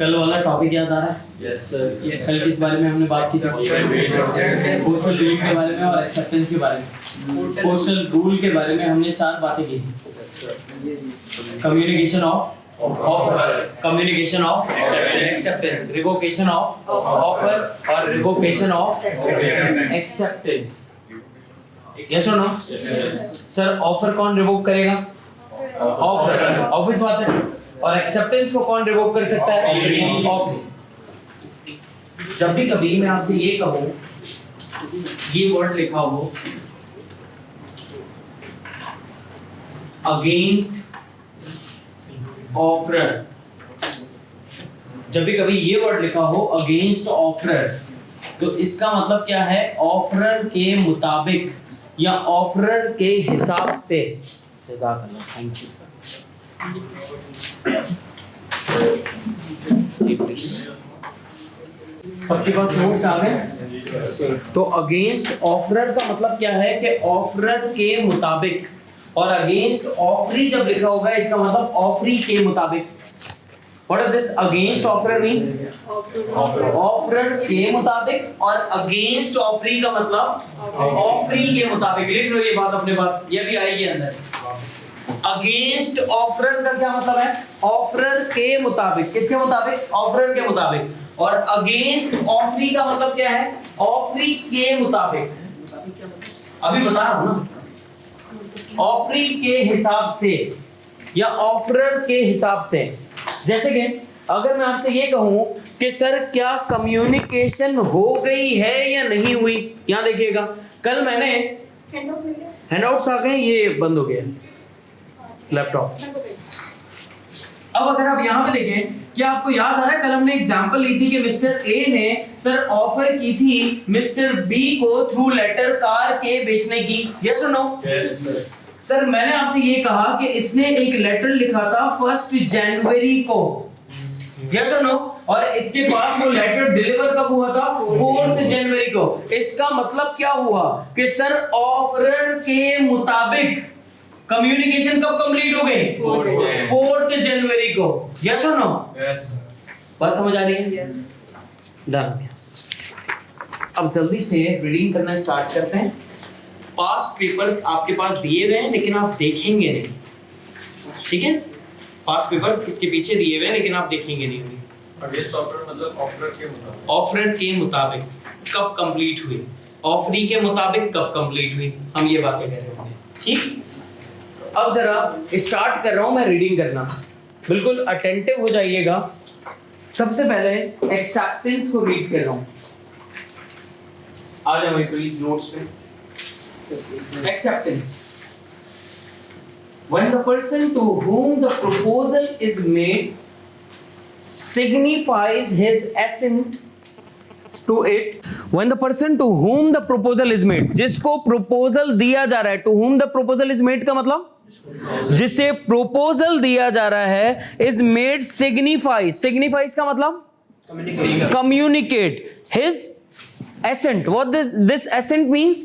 कल वाला टॉपिक याद आ रहा है? Yes sir. कल किस बारे में हमने बात की थी? पोस्टल रूल के बारे में और एक्सेप्टेंस के बारे में। पोस्टल रूल के बारे में हमने 4 बातें की। Communication of offer, communication of acceptance, revocation of offer और रिवोकेशन ऑफ एक्सेप्टेंस। यस और नो? सर ऑफर कौन रिवोक करेगा? ऑफर, ऑब्वियस बात है। और एक्सेप्टेंस को कौन रिवोक कर सकता है? ऑफर। जब भी कभी मैं आपसे ये कहूं, ये वर्ड लिखा हो अगेंस्ट ऑफरर, जब भी कभी ये वर्ड लिखा हो अगेंस्ट ऑफरर, तो इसका मतलब क्या है? ऑफरर के मुताबिक या ऑफरर के हिसाब से। जज़ाकल्लाह, थैंक यू। सबके पास नोट्स आ गए? तो अगेंस्ट ऑफरर का मतलब क्या है कि ऑफरर के मुताबिक, और अगेंस्ट ऑफरी जब लिखा होगा इसका मतलब ऑफरी के मुताबिक। What does this against offerer means? Offeror के मुताबिक, और अगेंस्ट ऑफरी का मतलब ऑफरी के मुताबिक। लिख लो ये बात अपने पास, ये भी आएगी अंदर। अगेंस्ट ऑफरर का क्या मतलब है? ऑफरर के मुताबिक। किसके मुताबिक? ऑफरर के मुताबिक। और अगेंस्ट ऑफरी का मतलब क्या है? ऑफरी के मुताबिक। अभी बता रहा हूं ना, ऑफरी के हिसाब से या ऑफरर के हिसाब से। जैसे कि अगर मैं आपसे ये कहूं कि सर क्या कम्युनिकेशन हो गई है या नहीं हुई, यहां देखिएगा कल मैंने हैंडआउट्स आ गए, ये बंद हो गया लैपटॉप। अब अगर आप यहां पे देखें, क्या आपको याद आ रहा है कल हमने एग्जांपल ली थी कि मिस्टर ए ने सर ऑफर की थी मिस्टर बी को थ्रू लेटर कार के बेचने की। यस और नो? Yes sir. सर मैंने आपसे ये कहा कि इसने एक लेटर लिखा था 1 जनवरी को। यस और नो? और इसके पास वो लेटर डिलीवर कब हुआ था? 4 जनवरी को। इसका मतलब क्या हुआ कि सर ऑफरर के मुताबिक कम्युनिकेशन कब कंप्लीट हो गई? 4 जनवरी को। यस और नो? यस। बात समझ आ रही है? डन। अब जल्दी से रीडिंग करना स्टार्ट करते हैं। पास्ट पेपर्स आपके पास दिए हुए हैं लेकिन आप देखेंगे नहीं, ठीक है? पास्ट पेपर्स इसके पीछे दिए हुए हैं लेकिन आप देखेंगे नहीं। अगेंस्ट ऑफर मतलब ऑफर के मुताबिक। ऑफर के मुताबिक कब कंप्लीट हुई, ऑफरी के मुताबिक कब कंप्लीट हुई, हम ये बातें कर रहे हैं, ठीक? अब जरा स्टार्ट कर रहा हूं मैं रीडिंग करना, बिल्कुल अटेंटिव हो जाइएगा। सबसे पहले एक्सेप्टेंस को रीड कर रहा हूं। आ जाओ प्लीज नोट्स में। Acceptance. When the person to whom the proposal is made signifies his assent to it. When the person to whom the proposal is made, जिसको proposal दिया जा रहा है, to whom the proposal is made का मतलब जिसे proposal दिया जा रहा है is made signifies, signifies का मतलब communicate his assent. What this assent means?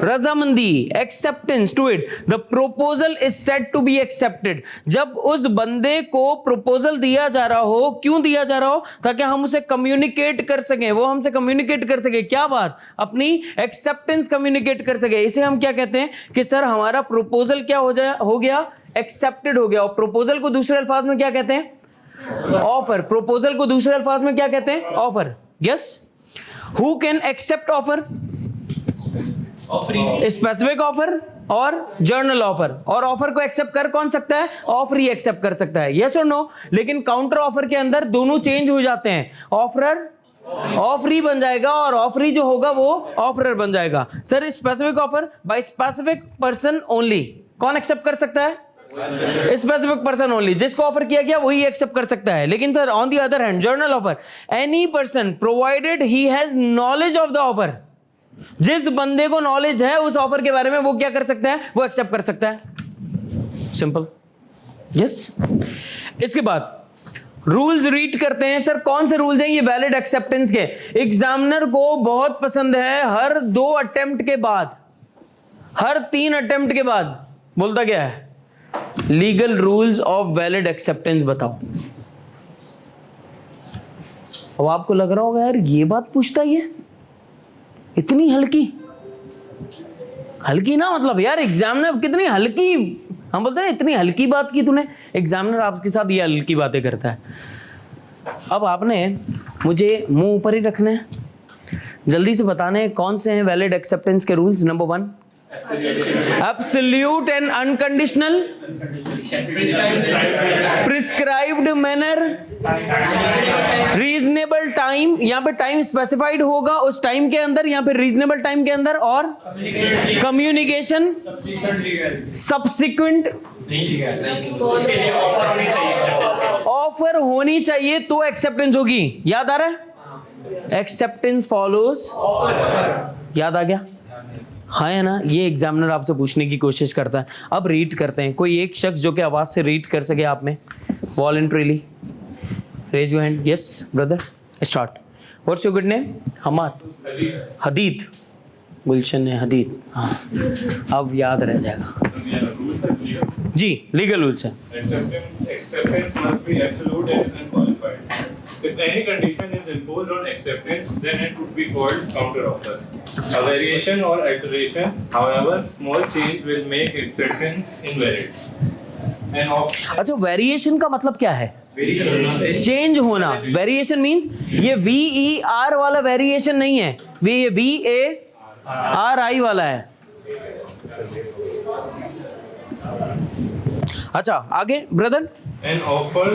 रजामंदी, acceptance to it. The proposal is said to be accepted. जब उस बंदे को proposal दिया जा रहा हो, क्यों दिया जा रहा हो? ताकि हम उसे communicate कर सकें, वो हमसे communicate कर सके। क्या बात? अपनी acceptance communicate कर सके। इसे हम क्या कहते हैं कि सर हमारा proposal क्या हो गया? Accepted हो गया। और proposal को दूसरे अल्फाज में क्या कहते हैं? Offer. proposal को दूसरे अल्फाज में क्या कहते हैं? Offer. Yes? Who can accept offer? Specific offer और journal offer। और ऑफर को एक्सेप्ट कर कौन सकता है? ऑफरी एक्सेप्ट कर सकता है। यस और नो? लेकिन काउंटर ऑफर के अंदर दोनों चेंज हो जाते हैं। ऑफरर ऑफरी बन जाएगा और ऑफरी जो होगा वो ऑफरर बन जाएगा। Sir specific offer by specific person only, कौन एक्सेप्ट कर सकता है? स्पेसिफिक पर्सन ओनली, जिसको ऑफर किया गया वही एक्सेप्ट कर सकता है। लेकिन sir on the other hand journal offer, any person provided he has knowledge of the offer, जिस बंदे को नॉलेज है उस ऑफर के बारे में वो क्या कर सकता है? वो एक्सेप्ट कर सकता है। सिंपल। यस। इसके बाद रूल्स रीड करते हैं। सर कौन से रूल्स हैं ये वैलिड एक्सेप्टेंस के? एग्जामिनर को बहुत पसंद है हर 2 अटेम्प्ट के बाद, हर 3 अटेम्प्ट के बाद बोलता क्या है? Legal rules of valid acceptance बताओ। अब आपको लग रहा होगा यार ये बात पूछता ही है, इतनी हल्की हल्की ना, मतलब यार एग्जामिनर कितनी हल्की, हम बोलते हैं इतनी हल्की बात की तूने, एग्जामिनर आपके साथ ये हल्की बातें करता है। अब आपने मुझे मुंह ऊपर ही रखना है, जल्दी से बताने हैं कौन से हैं वैलिड एक्सेप्टेंस के rules. Number 1, absolute and unconditional, prescribed manner, reasonable time, यहाँ पे टाइम स्पेसिफाइड होगा उस टाइम के अंदर, यहाँ पे रीजनेबल टाइम के अंदर, और कम्युनिकेशन सब्सिक्वेंट, ऑफर होनी चाहिए तो एक्सेप्टेंस होगी। याद आ रहा है? एक्सेप्टेंस फॉलोज, याद आ गया? हाँ है ना, ये एग्जामिनर आपसे पूछने की कोशिश करता है। अब रीड करते हैं, कोई एक शख्स जो कि आवाज से रीड कर सके आप में, voluntarily, raise your hand. Yes brother, start. What's your good name? Hamad, Hadid, Gulshan है हदीद, हाँ अब याद रह जाएगा जी। लीगल रूल्स है। Acceptance must be absolute and unqualified. If any condition is imposed on acceptance, then it would be called counteroffer. A variation or alteration, however, small change will make acceptance invalid. And अच्छा, variation का मतलब क्या है? Change होना। Variation means ये VER वाला variation नहीं है, ये VARI वाला है। अच्छा आगे brother. an offer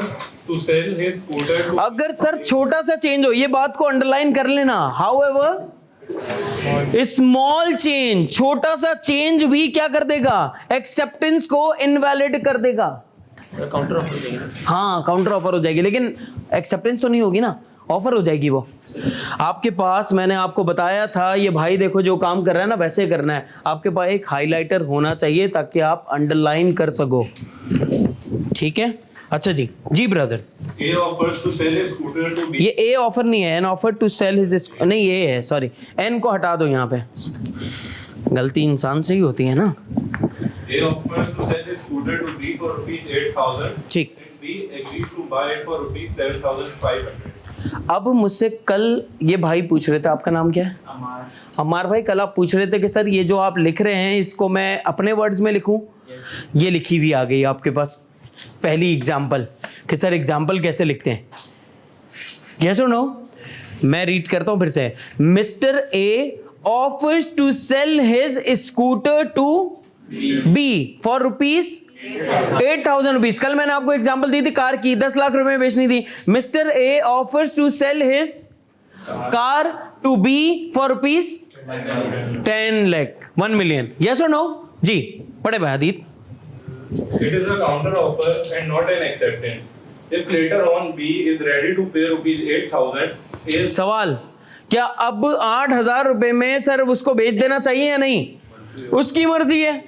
to sell his scooter to अगर सर छोटा सा चेंज हो, ये बात को अंडरलाइन कर लेना, हाउएवर स्मॉल चेंज, छोटा सा चेंज भी क्या कर देगा? एक्सेप्टेंस को इनवैलिड कर देगा। काउंटर ऑफर देंगे। हाँ काउंटर ऑफर हो जाएगी, लेकिन एक्सेप्टेंस तो नहीं होगी ना, ऑफर हो जाएगी वो। आपके पास मैंने आपको बताया था, ये भाई देखो जो काम कर रहा है ना वैसे करना है। आपके पास एक हाइलाइटर होना चाहिए ताकि आप अंडरलाइन कर सको, ठीक है? अच्छा जी, जी brother. A offers to sell his scooter to B. ये ए ऑफर नहीं है, an offer to sell his, नहीं ये है, सॉरी एन को हटा दो, यहाँ पे गलती इंसान से ही होती है ना। A offers to sell his scooter to B for ₹8,000. ठीक। And B agrees to buy it for ₹7,500. अब मुझसे कल ये भाई पूछ रहे थे, आपका नाम क्या है? अमार भाई, कल आप पूछ रहे थे कि सर ये जो आप लिख रहे हैं इसको मैं अपने वर्ड्स में लिखूं? ये लिखी हुई आ गई आपके पास पहली एग्जाम्पल कि सर एग्जाम्पल कैसे लिखते हैं। यस और नो? मैं रीड करता हूं फिर से। Mister A offers to sell his scooter to be for ₹8,000। कल मैंने आपको एग्जांपल दी थी कार की, 10 लाख रुपए में बेचनी थी। Mister A offers to sell his car to be for ₹10 lakh, 1 million. Yes और नो? जी पढ़े भाई हदीद। It is a counter offer and not an acceptance. If later on B is ready to pay ₹8,000, is सवाल, क्या अब 8,000 रुपए में sir उसको बेच देना चाहिए या नहीं? उसकी मर्जी है,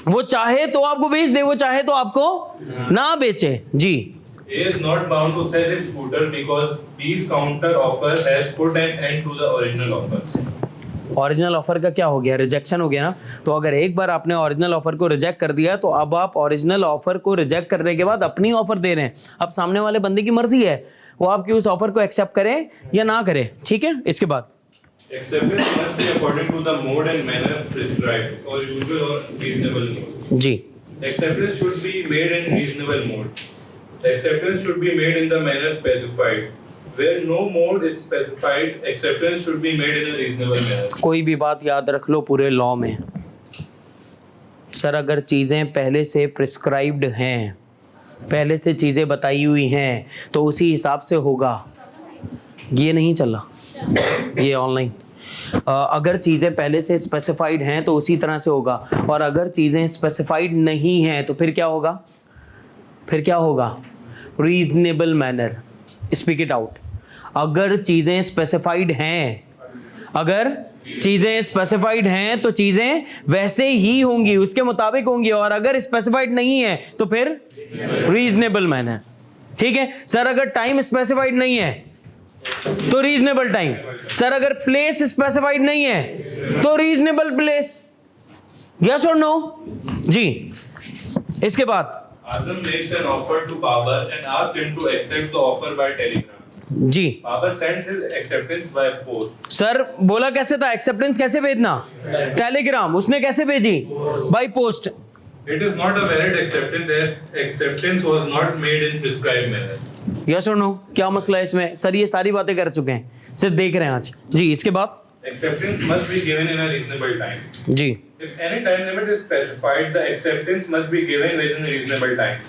वो चाहे तो आपको बेच दे, वो चाहे तो आपको ना बेचे। जी। A is not bound to sell his scooter because B's counter offer has put an end to the original offer. Original offer का क्या हो गया? रिजेक्शन हो गया ना। तो अगर एक बार आपने ओरिजिनल ऑफर को रिजेक्ट कर दिया तो अब आप ओरिजिनल ऑफर को रिजेक्ट करने के बाद अपनी ऑफर दे रहे हैं। अब सामने वाले बंदे की मर्जी है वो आपकी उस ऑफर को एक्सेप्ट करे या ना करे, ठीक है? इसके बाद Acceptance must be according to the mode and manner prescribed or usual or reasonable mode. Ji. Acceptance should be made in reasonable mode. Acceptance should be made in the manner specified. Where no mode is specified, acceptance should be made in a reasonable manner. कोई भी बात याद रख लो पूरे law में, sir अगर चीज़ें पहले से प्रिस्क्राइब्ड हैं, पहले से चीज़ें बताई हुई हैं तो उसी हिसाब से होगा। ये नहीं चला ये ऑनलाइन। अगर चीज़ें पहले से स्पेसिफाइड हैं तो उसी तरह से होगा, और अगर चीज़ें स्पेसिफाइड नहीं हैं तो फिर क्या होगा? फिर क्या होगा? Reasonable manner. Speak it out. अगर चीज़ें स्पेसिफाइड हैं, अगर चीज़ें स्पेसिफाइड हैं तो चीज़ें वैसे ही होंगी, उसके मुताबिक होंगी, और अगर स्पेसिफाइड नहीं है तो फिर रीजनेबल मैनर। ठीक है सर, अगर टाइम स्पेसिफाइड नहीं है तो रीजनेबल टाइम। सर अगर प्लेस स्पेसिफाइड नहीं है तो रीजनेबल प्लेस। यस और नो? जी। इसके बाद Azam makes an offer to Babar and asks him to accept the offer by telegram. जी Father sends his acceptance by post. Sir बोला कैसे था, एक्सेप्टेंस कैसे भेजना, टेलीग्राम, उसने कैसे भेजी, by post. It is not a valid acceptance that acceptance was not made in prescribed manner. Yes और नो, क्या मसला है इसमें सर, ये सारी बातें कर चुके हैं, सिर्फ देख रहे हैं आज। जी इसके बाद Acceptance must be given in a reasonable time. Ji If any time limit is specified, the acceptance must be given within a reasonable time.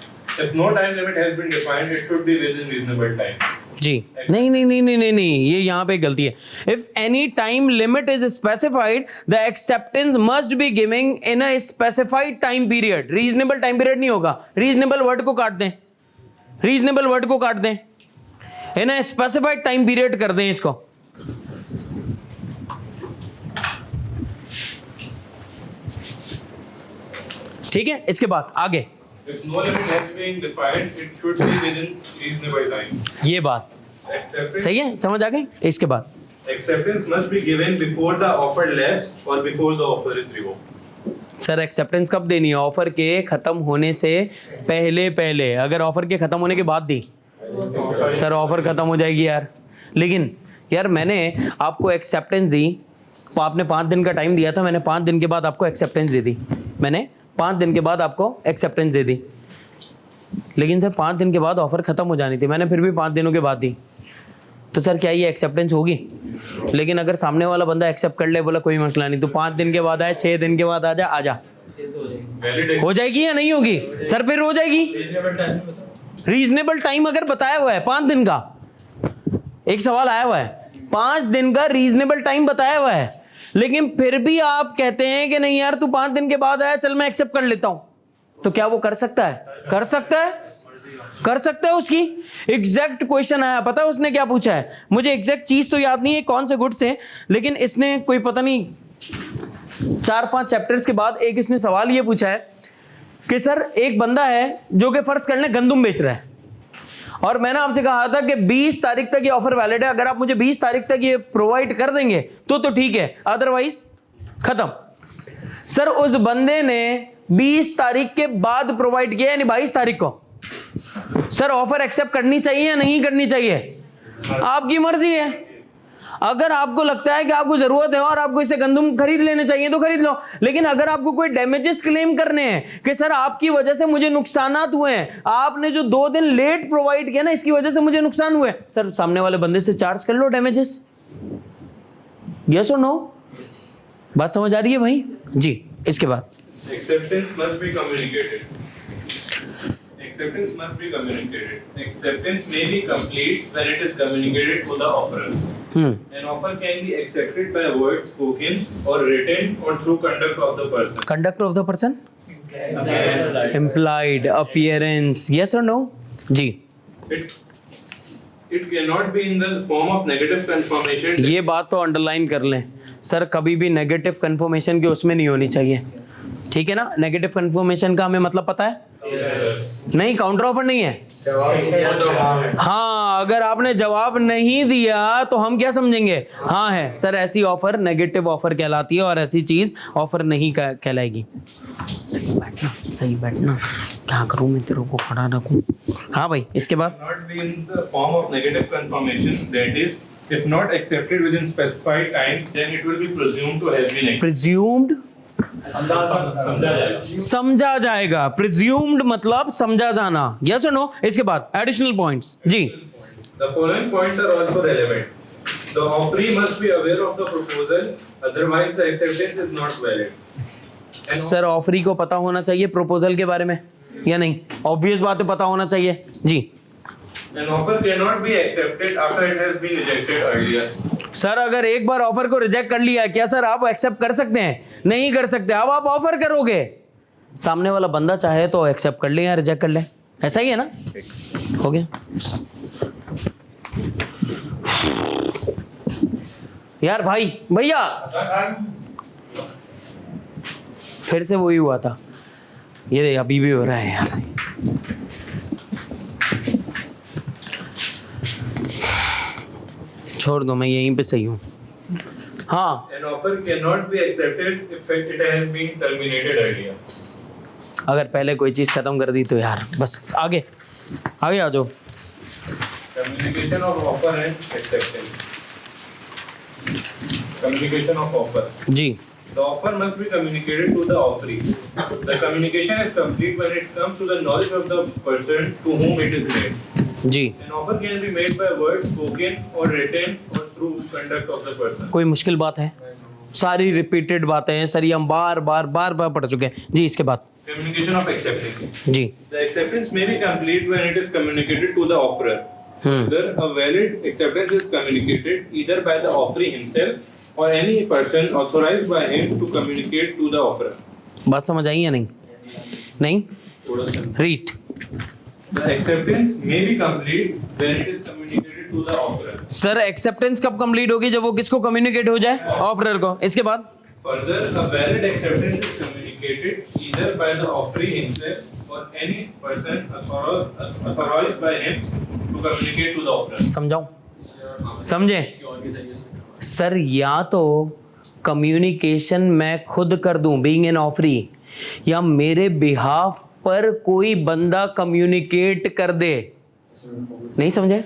If no time limit has been defined, it should be within reasonable time. जी नहीं नहीं नहीं नहीं नहीं नहीं, ये यहाँ पे गलती है। If any time limit is specified the acceptance must be giving in a specified time period. Reasonable time period नहीं होगा, रीजनेबल वर्ड को काट दें, रीजनेबल वर्ड को काट दें, इन अ स्पेसिफाइड टाइम पीरियड कर दें इसको। ठीक है, इसके बाद आगे If no limit has been defined, it should be within reasonable time. ये बात Acceptance, सही है, समझ आ गई। इसके बाद acceptance must be given before the offer lapses or before the offer is revoked. Sir acceptance कब देनी है, ऑफर के खत्म होने से पहले पहले। अगर ऑफर के खत्म होने के बाद दी सर ऑफर खत्म हो जाएगी यार। लेकिन यार मैंने आपको एक्सेप्टेंस दी, आपने 5 दिन का टाइम दिया था, मैंने 5 दिन के बाद आपको एक्सेप्टेंस दे दी, मैंने 5 दिन के बाद आपको एक्सेप्टेंस दे दी। लेकिन सर 5 दिन के बाद ऑफर खत्म हो जानी थी, मैंने फिर भी 5 दिनों के बाद दी, तो सर क्या ये एक्सेप्टेंस होगी? लेकिन अगर सामने वाला बंदा एक्सेप्ट कर ले, बोला कोई मसला नहीं, तो 5 दिन के बाद आए, 6 दिन के बाद आ जा, Valid हो जाएगी या नहीं होगी? सर फिर हो जाएगी। रीजनेबल टाइम अगर बताया हुआ है 5 दिन का, एक सवाल आया हुआ है 5 दिन का रीजनेबल टाइम बताया हुआ है, लेकिन फिर भी आप कहते हैं कि नहीं यार तू 5 दिन के बाद आया, चल मैं एक्सेप्ट कर लेता हूं, तो क्या वो कर सकता है? कर सकता है, कर सकता है। उसकी एग्जैक्ट क्वेश्चन आया, पता है उसने क्या पूछा है? मुझे एग्जैक्ट चीज तो याद नहीं है कौन से गुड से, लेकिन इसने कोई पता नहीं 4-5 चैप्टर्स के बाद एक इसने सवाल ये पूछा है कि सर एक बंदा है जो कि फर्ज कर लें गंदुम बेच रहा है, और मैंने आपसे कहा था कि 20 तारीख तक ये ऑफर वैलिड है, अगर आप मुझे 20 तारीख तक ये प्रोवाइड कर देंगे तो ठीक है, अदरवाइज खत्म। सर उस बंदे ने 20 तारीख के बाद प्रोवाइड किया, यानी 22 तारीख को। सर ऑफर एक्सेप्ट करनी चाहिए या नहीं करनी चाहिए? आपकी मर्जी है। अगर आपको लगता है कि आपको जरूरत है और आपको इसे गंदुम खरीद लेने चाहिए तो खरीद लो, लेकिन अगर आपको कोई डैमेजेस क्लेम करने हैं कि सर आपकी वजह से मुझे नुकसानात हुए हैं, आपने जो 2 दिन लेट प्रोवाइड किया ना इसकी वजह से मुझे नुकसान हुए, सर सामने वाले बंदे से चार्ज कर लो डैमेजेस। यस और नो? बात समझ आ रही है भाई? जी इसके बाद Acceptance must be communicated. Acceptance must be communicated. Acceptance may be complete when it is communicated to the offerer. An offer can be accepted by words spoken or written or through conduct of the person. Conduct of the person, implied appearance, yes or no? जी It cannot be in the form of negative confirmation. ये बात तो underline कर लें sir, कभी भी negative confirmation के उसमें नहीं होनी चाहिए, ठीक है ना? नेगेटिव कंफर्मेशन का हमें मतलब पता है? नहीं, काउंटर ऑफर नहीं है। हाँ, अगर आपने जवाब नहीं दिया तो हम क्या समझेंगे? हाँ है। सर ऐसी ऑफर नेगेटिव ऑफर कहलाती है और ऐसी चीज ऑफर नहीं कहलाएगी। सही बैठना, क्या करूं मैं, तेरे को खड़ा रखूं? हाँ भाई इसके बाद Not be in the form of negative confirmation. That is, if not accepted within specified time, then it will be presumed to have been accepted. Presumed समझा जाएगा, प्रिज्यूम्ड मतलब समझा जाना। यस और नो? इसके बाद एडिशनल पॉइंट्स जी। The following points are also relevant. The offeree must be aware of the proposal, otherwise the acceptance is not valid. Sir offeree को पता होना चाहिए प्रपोजल के बारे में या नहीं? ऑब्वियस बात है, पता होना चाहिए जी। An offer cannot be accepted after it has been rejected earlier. Sir अगर एक बार ऑफर को रिजेक्ट कर लिया, क्या सर आप एक्सेप्ट कर सकते हैं? नहीं कर सकते। अब आप ऑफर करोगे, सामने वाला बंदा चाहे तो एक्सेप्ट कर ले या रिजेक्ट कर ले, ऐसा ही है ना? हो गया यार। भाई भैया फिर से वही हुआ था, ये अभी भी हो रहा है यार। छोड़ दो, मैं यहीं पे सही हूँ। हाँ, An offer cannot be accepted if it has been terminated earlier. अगर पहले कोई चीज खत्म कर दी तो यार बस आगे आ जाओ। Communication of offer and acceptance. Communication of offer. Ji The offer must be communicated to the offeree. The communication is complete when it comes to the knowledge of the person to whom it is made. Ji, An offer can be made by words spoken or written or through conduct of the person. कोई मुश्किल बात है? सारी repeated बातें हैं sir, ये हम बार बार पढ़ चुके हैं जी। इसके बाद Communication of acceptance. Ji, The acceptance may be complete when it is communicated to the offerer. Further, a valid acceptance is communicated either by the offeree himself or any person authorized by him to communicate to the offerer. बात समझ आई या नहीं? नहीं? Read. The acceptance may be complete when it is communicated to the offerer. Sir acceptance कब complete होगी? जब वो किसको कम्युनिकेट हो जाए? ऑफरर को। इसके बाद Further, a valid acceptance is communicated either by the offeree himself or any person authorized by him to communicate to the offerer. समझाऊं? समझे? सर या तो कम्युनिकेशन मैं खुद कर दूं बीइंग एन ऑफरी, या मेरे बिहाफ पर कोई बंदा कम्युनिकेट कर दे। नहीं समझे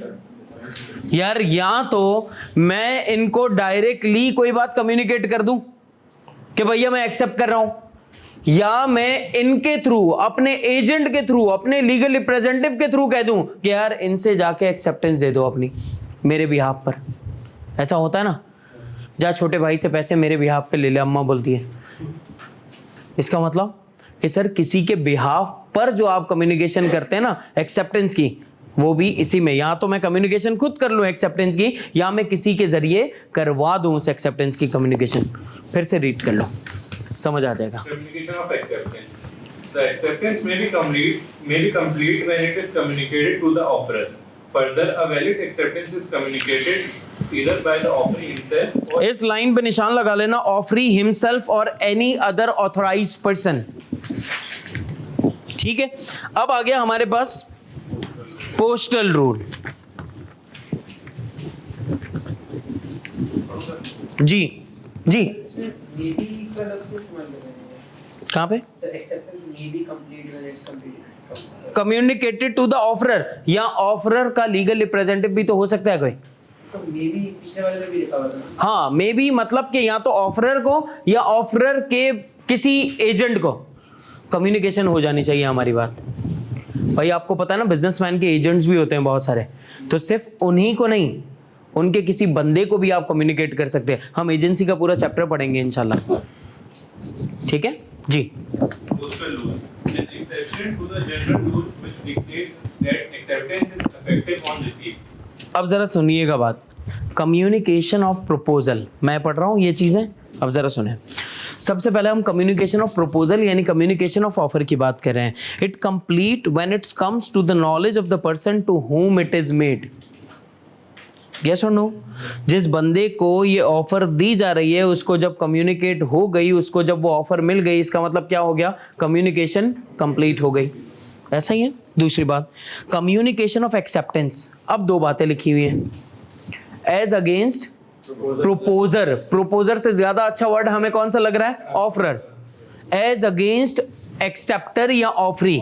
यार? या तो मैं इनको डायरेक्टली कोई बात कम्युनिकेट कर दूं कि भैया मैं एक्सेप्ट कर रहा हूं, या मैं इनके थ्रू, अपने एजेंट के थ्रू, अपने लीगल रिप्रेजेंटेटिव के थ्रू कह दूं कि यार इनसे जाके एक्सेप्टेंस दे दो अपनी मेरे बिहाफ पर। ऐसा होता है ना, जा छोटे भाई से पैसे मेरे बिहाफ पे ले ले, अम्मा बोलती है। इसका मतलब कि सर किसी के बिहाफ पर जो आप कम्युनिकेशन करते हैं ना एक्सेप्टेंस की, वो भी इसी में, या तो मैं कम्युनिकेशन खुद कर लूं एक्सेप्टेंस की, या मैं किसी के जरिए करवा दूं उस एक्सेप्टेंस की कम्युनिकेशन। फिर से रीड कर लो, समझ आ जाएगा। Communication of acceptance. The acceptance may be complete when it is communicated to the offerer. Further, a valid acceptance is communicated either by the offeree himself or इस लाइन पे निशान लगा लेना, ऑफरी हिमसेल्फ और any other authorised person. ठीक है, अब आ गया हमारे पास पोस्टल रूल। जी जी, कहाँ पे? कम्युनिकेटेड टू द ऑफरर, या ऑफरर का लीगल रिप्रेजेंटेटिव भी तो हो सकता है कोई। हाँ, मे बी मतलब कि या तो ऑफरर को या ऑफरर के किसी एजेंट को कम्युनिकेशन हो जानी चाहिए हमारी बात। भाई आपको पता है ना, बिजनेसमैन के एजेंट्स भी होते हैं बहुत सारे, तो सिर्फ उन्हीं को नहीं, उनके किसी बंदे को भी आप कम्युनिकेट कर सकते हैं। हम एजेंसी का पूरा चैप्टर पढ़ेंगे इंशाल्लाह। ठीक है जी। postal rule. An exception to the general rule which dictates that acceptance is effective on receipt. अब जरा सुनिएगा बात, कम्युनिकेशन ऑफ प्रपोजल मैं पढ़ रहा हूँ ये चीजें, अब जरा सुने। सबसे पहले हम कम्युनिकेशन ऑफ प्रपोजल यानी कम्युनिकेशन ऑफ ऑफर की बात कर रहे हैं। It complete when it's comes to the knowledge of the person to whom it is made. Yes और नो? जिस बंदे को ये ऑफर दी जा रही है उसको जब कम्युनिकेट हो गई, उसको जब वो ऑफर मिल गई, इसका मतलब क्या हो गया? कम्युनिकेशन कंप्लीट हो गई। ऐसा ही है। दूसरी बात, कम्युनिकेशन ऑफ एक्सेप्टेंस। अब दो बातें लिखी हुई हैं, एज अगेंस्ट प्रोपोजर। प्रोपोजर से ज्यादा अच्छा वर्ड हमें कौन सा लग रहा है? ऑफरर। एज अगेंस्ट एक्सेप्टर या ऑफरी।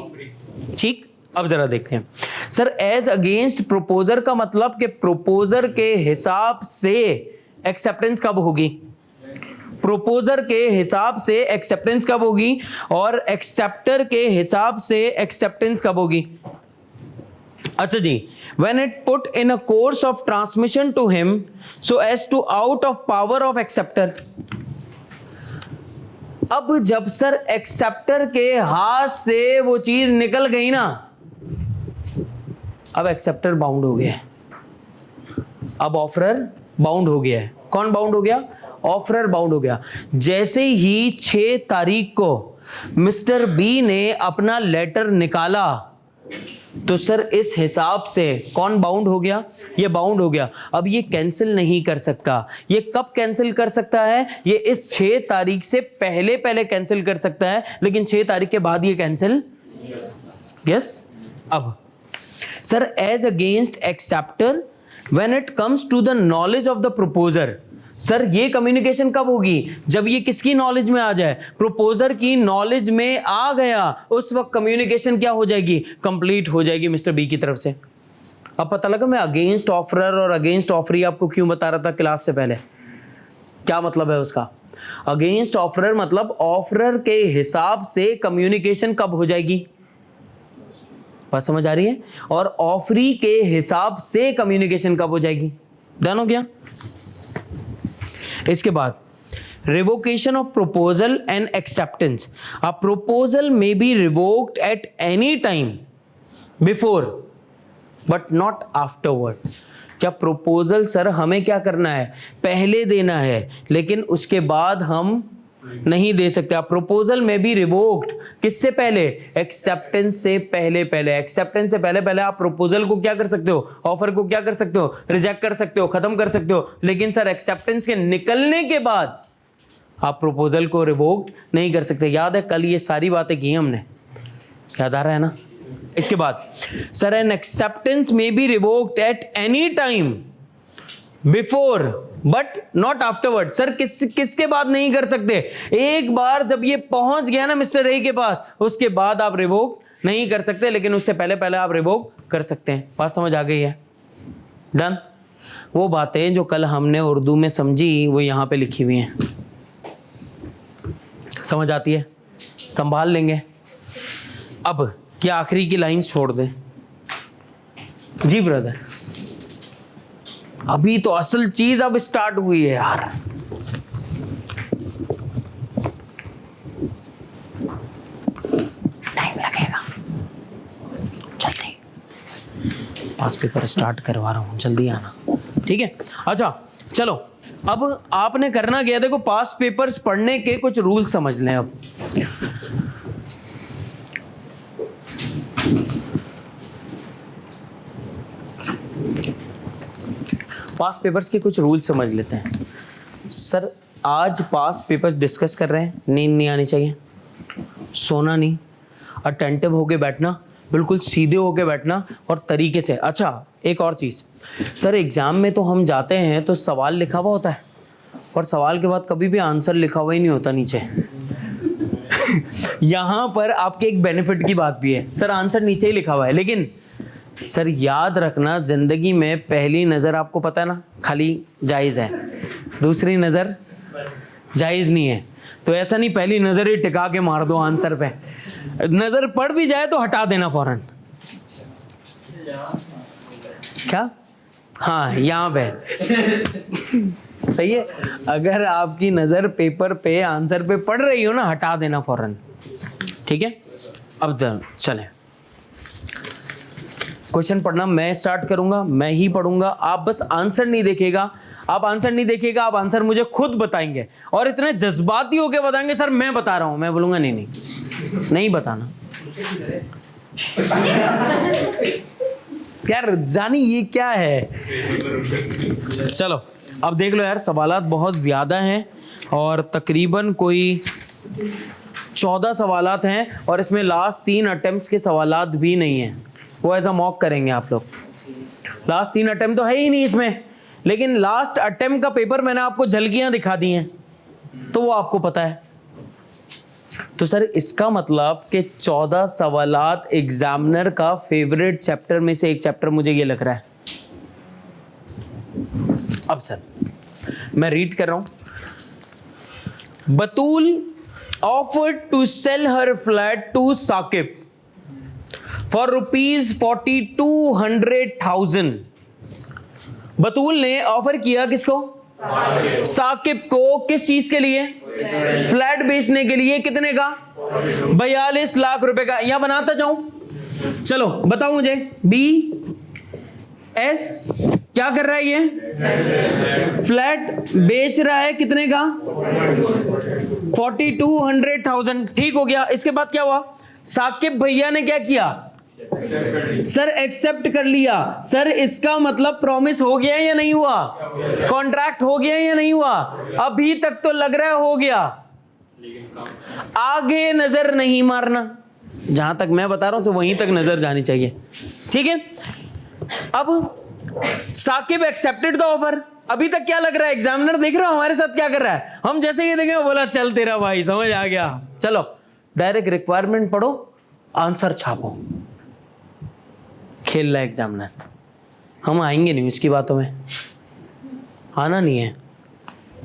ठीक, अब जरा देखते हैं सर, एज अगेंस्ट प्रोपोजर का मतलब कि प्रोपोजर के हिसाब से एक्सेप्टेंस कब होगी? प्रोपोजर के हिसाब से एक्सेप्टेंस कब होगी? और एक्सेप्टर के हिसाब से एक्सेप्टेंस कब होगी? अच्छा जी, when it put in a course of transmission to him so as to out of power of acceptor। अब जब सर एक्सेप्टर के हाथ से वो चीज निकल गई ना, अब एक्सेप्टर बाउंड हो गया है, अब ऑफरर बाउंड हो गया है। कौन बाउंड हो गया? ऑफरर बाउंड हो गया। जैसे ही 6 तारीख को मिस्टर बी ने अपना लेटर निकाला तो सर इस हिसाब से कौन बाउंड हो गया? ये बाउंड हो गया। अब ये कैंसिल नहीं कर सकता। ये कब कैंसिल कर सकता है? ये इस 6 तारीख से पहले कैंसिल कर सकता है, लेकिन 6 तारीख के बाद ये कैंसिल यस। अब sir, as against acceptor when it comes to the knowledge of the proposer. Sir ये कम्युनिकेशन कब होगी? जब ये किसकी नॉलेज में आ जाए? प्रोपोजर की नॉलेज में आ गया, उस वक्त कम्युनिकेशन क्या हो जाएगी? कंप्लीट हो जाएगी मिस्टर बी की तरफ से। अब पता लगा मैं अगेंस्ट ऑफरर और अगेंस्ट ऑफरी आपको क्यों बता रहा था क्लास से पहले, क्या मतलब है उसका। अगेंस्ट ऑफरर मतलब ऑफरर के हिसाब से कम्युनिकेशन कब हो जाएगी, बात समझ आ रही है, और ऑफरी के हिसाब से कम्युनिकेशन कब हो जाएगी, डन हो गया। इसके बाद revocation of proposal and acceptance. A proposal may be revoked at any time before but not afterward. क्या proposal सर हमें क्या करना है, पहले देना है, लेकिन उसके बाद हम नहीं दे सकते। आप प्रपोजल में भी रिवोक्ड किससे पहले, एक्सेप्टेंस से पहले। एक्सेप्टेंस से पहले आप प्रपोजल को क्या कर सकते हो, ऑफर को क्या कर सकते हो, रिजेक्ट कर सकते हो, खत्म कर सकते हो, लेकिन सर एक्सेप्टेंस के निकलने के बाद आप प्रपोजल को रिवोक्ड नहीं कर सकते। याद है कल ये सारी बातें की हमने, याद आ रहा है ना। इसके बाद sir an acceptance may be revoked at any time before but not afterward. Sir किसके बाद नहीं कर सकते, एक बार जब ये पहुंच गया ना मिस्टर ए के पास, उसके बाद आप रिवोक नहीं कर सकते, लेकिन उससे पहले आप रिवोक कर सकते हैं। बात समझ आ गई है, डन। वो बातें जो कल हमने उर्दू में समझी वो यहां पे लिखी हुई हैं, समझ आती है, संभाल लेंगे। अब क्या आखिरी की लाइन छोड़ दें, जी ब्रदर, अभी तो असल चीज अब स्टार्ट हुई है यार। टाइम लगेगा, जल्दी पास पेपर स्टार्ट करवा रहा हूं, जल्दी आना, ठीक है। अच्छा चलो, अब आपने करना क्या, देखो पास पेपर्स पढ़ने के कुछ रूल समझ लें। अब पास पेपर्स के कुछ रूल समझ लेते हैं। सर आज पास पेपर्स डिस्कस कर रहे हैं, नींद नहीं आनी चाहिए, सोना नहीं, अटेंटिव होके बैठना, बिल्कुल सीधे होके बैठना और तरीके से। अच्छा एक और चीज़, सर एग्जाम में तो हम जाते हैं तो सवाल लिखा हुआ होता है और सवाल के बाद कभी भी आंसर लिखा हुआ ही नहीं होता नीचे। यहाँ पर आपके एक बेनिफिट की बात भी है, सर आंसर नीचे ही लिखा हुआ है, लेकिन सर याद रखना जिंदगी में पहली नज़र आपको पता है ना खाली जायज़ है, दूसरी नज़र जायज़ नहीं है। तो ऐसा नहीं पहली नज़र ही टिका के मार दो आंसर पे, नज़र पड़ भी जाए तो हटा देना फौरन। क्या, हाँ यहाँ पे सही है, अगर आपकी नज़र पेपर पे आंसर पे पड़ रही हो ना, हटा देना फौरन, ठीक है। अब चलें, क्वेश्चन पढ़ना मैं स्टार्ट करूंगा, मैं ही पढ़ूंगा, आप बस आंसर नहीं देखेगा, आप आंसर नहीं देखेगा, आप आंसर मुझे खुद बताएंगे और इतने जज्बाती होके बताएंगे सर मैं बता रहा हूं, मैं बोलूंगा नहीं बताना। यार जानी ये क्या है। चलो अब देख लो यार, सवालात बहुत ज्यादा हैं और तकरीबन कोई 14 सवालात हैं और इसमें लास्ट 3 अटेम्प्ट्स के सवालात भी नहीं है, वो एज अ मॉक करेंगे आप लोग। लास्ट 3 अटेम्प्ट तो है ही नहीं इसमें, लेकिन लास्ट अटेम्प्ट का पेपर मैंने आपको झलकियां दिखा दी हैं तो वो आपको पता है। तो सर इसका मतलब कि 14 सवालात एग्जामिनर का फेवरेट चैप्टर में से एक चैप्टर मुझे ये लग रहा है। अब सर मैं रीड कर रहा हूं, Batool offered to sell her flat to Saqib for ₹42,100,000। Batool ने ऑफर किया किसको, साकिब को, किस चीज के लिए, फ्लैट बेचने के लिए, कितने का, 42 लाख रुपए का। यहां बनाता जाऊं, चलो बताओ मुझे, बी एस क्या कर रहा है, ये फ्लैट बेच रहा है, कितने का, 42,100,000, ठीक हो गया। इसके बाद क्या हुआ, साकिब भैया ने क्या किया, सर एक्सेप्ट कर लिया। सर इसका मतलब प्रॉमिस हो गया या नहीं हुआ, कॉन्ट्रैक्ट हो गया या नहीं हुआ, अभी तक तो लग रहा है हो गया, आगे नजर नहीं मारना, जहां तक मैं बता रहा हूं वहीं तक नजर जानी चाहिए, ठीक है। अब साकिब एक्सेप्टेड द ऑफर, अभी तक क्या लग रहा है, एग्जामिनर देख रहे हो हमारे साथ क्या कर रहा है, हम जैसे ये देखेंगे बोला चल तेरा भाई समझ आ गया, चलो डायरेक्ट रिक्वायरमेंट पढ़ो, आंसर छापो, खेल रहा है एग्जामिनर, हम आएंगे नहीं इसकी बातों में, आना नहीं है।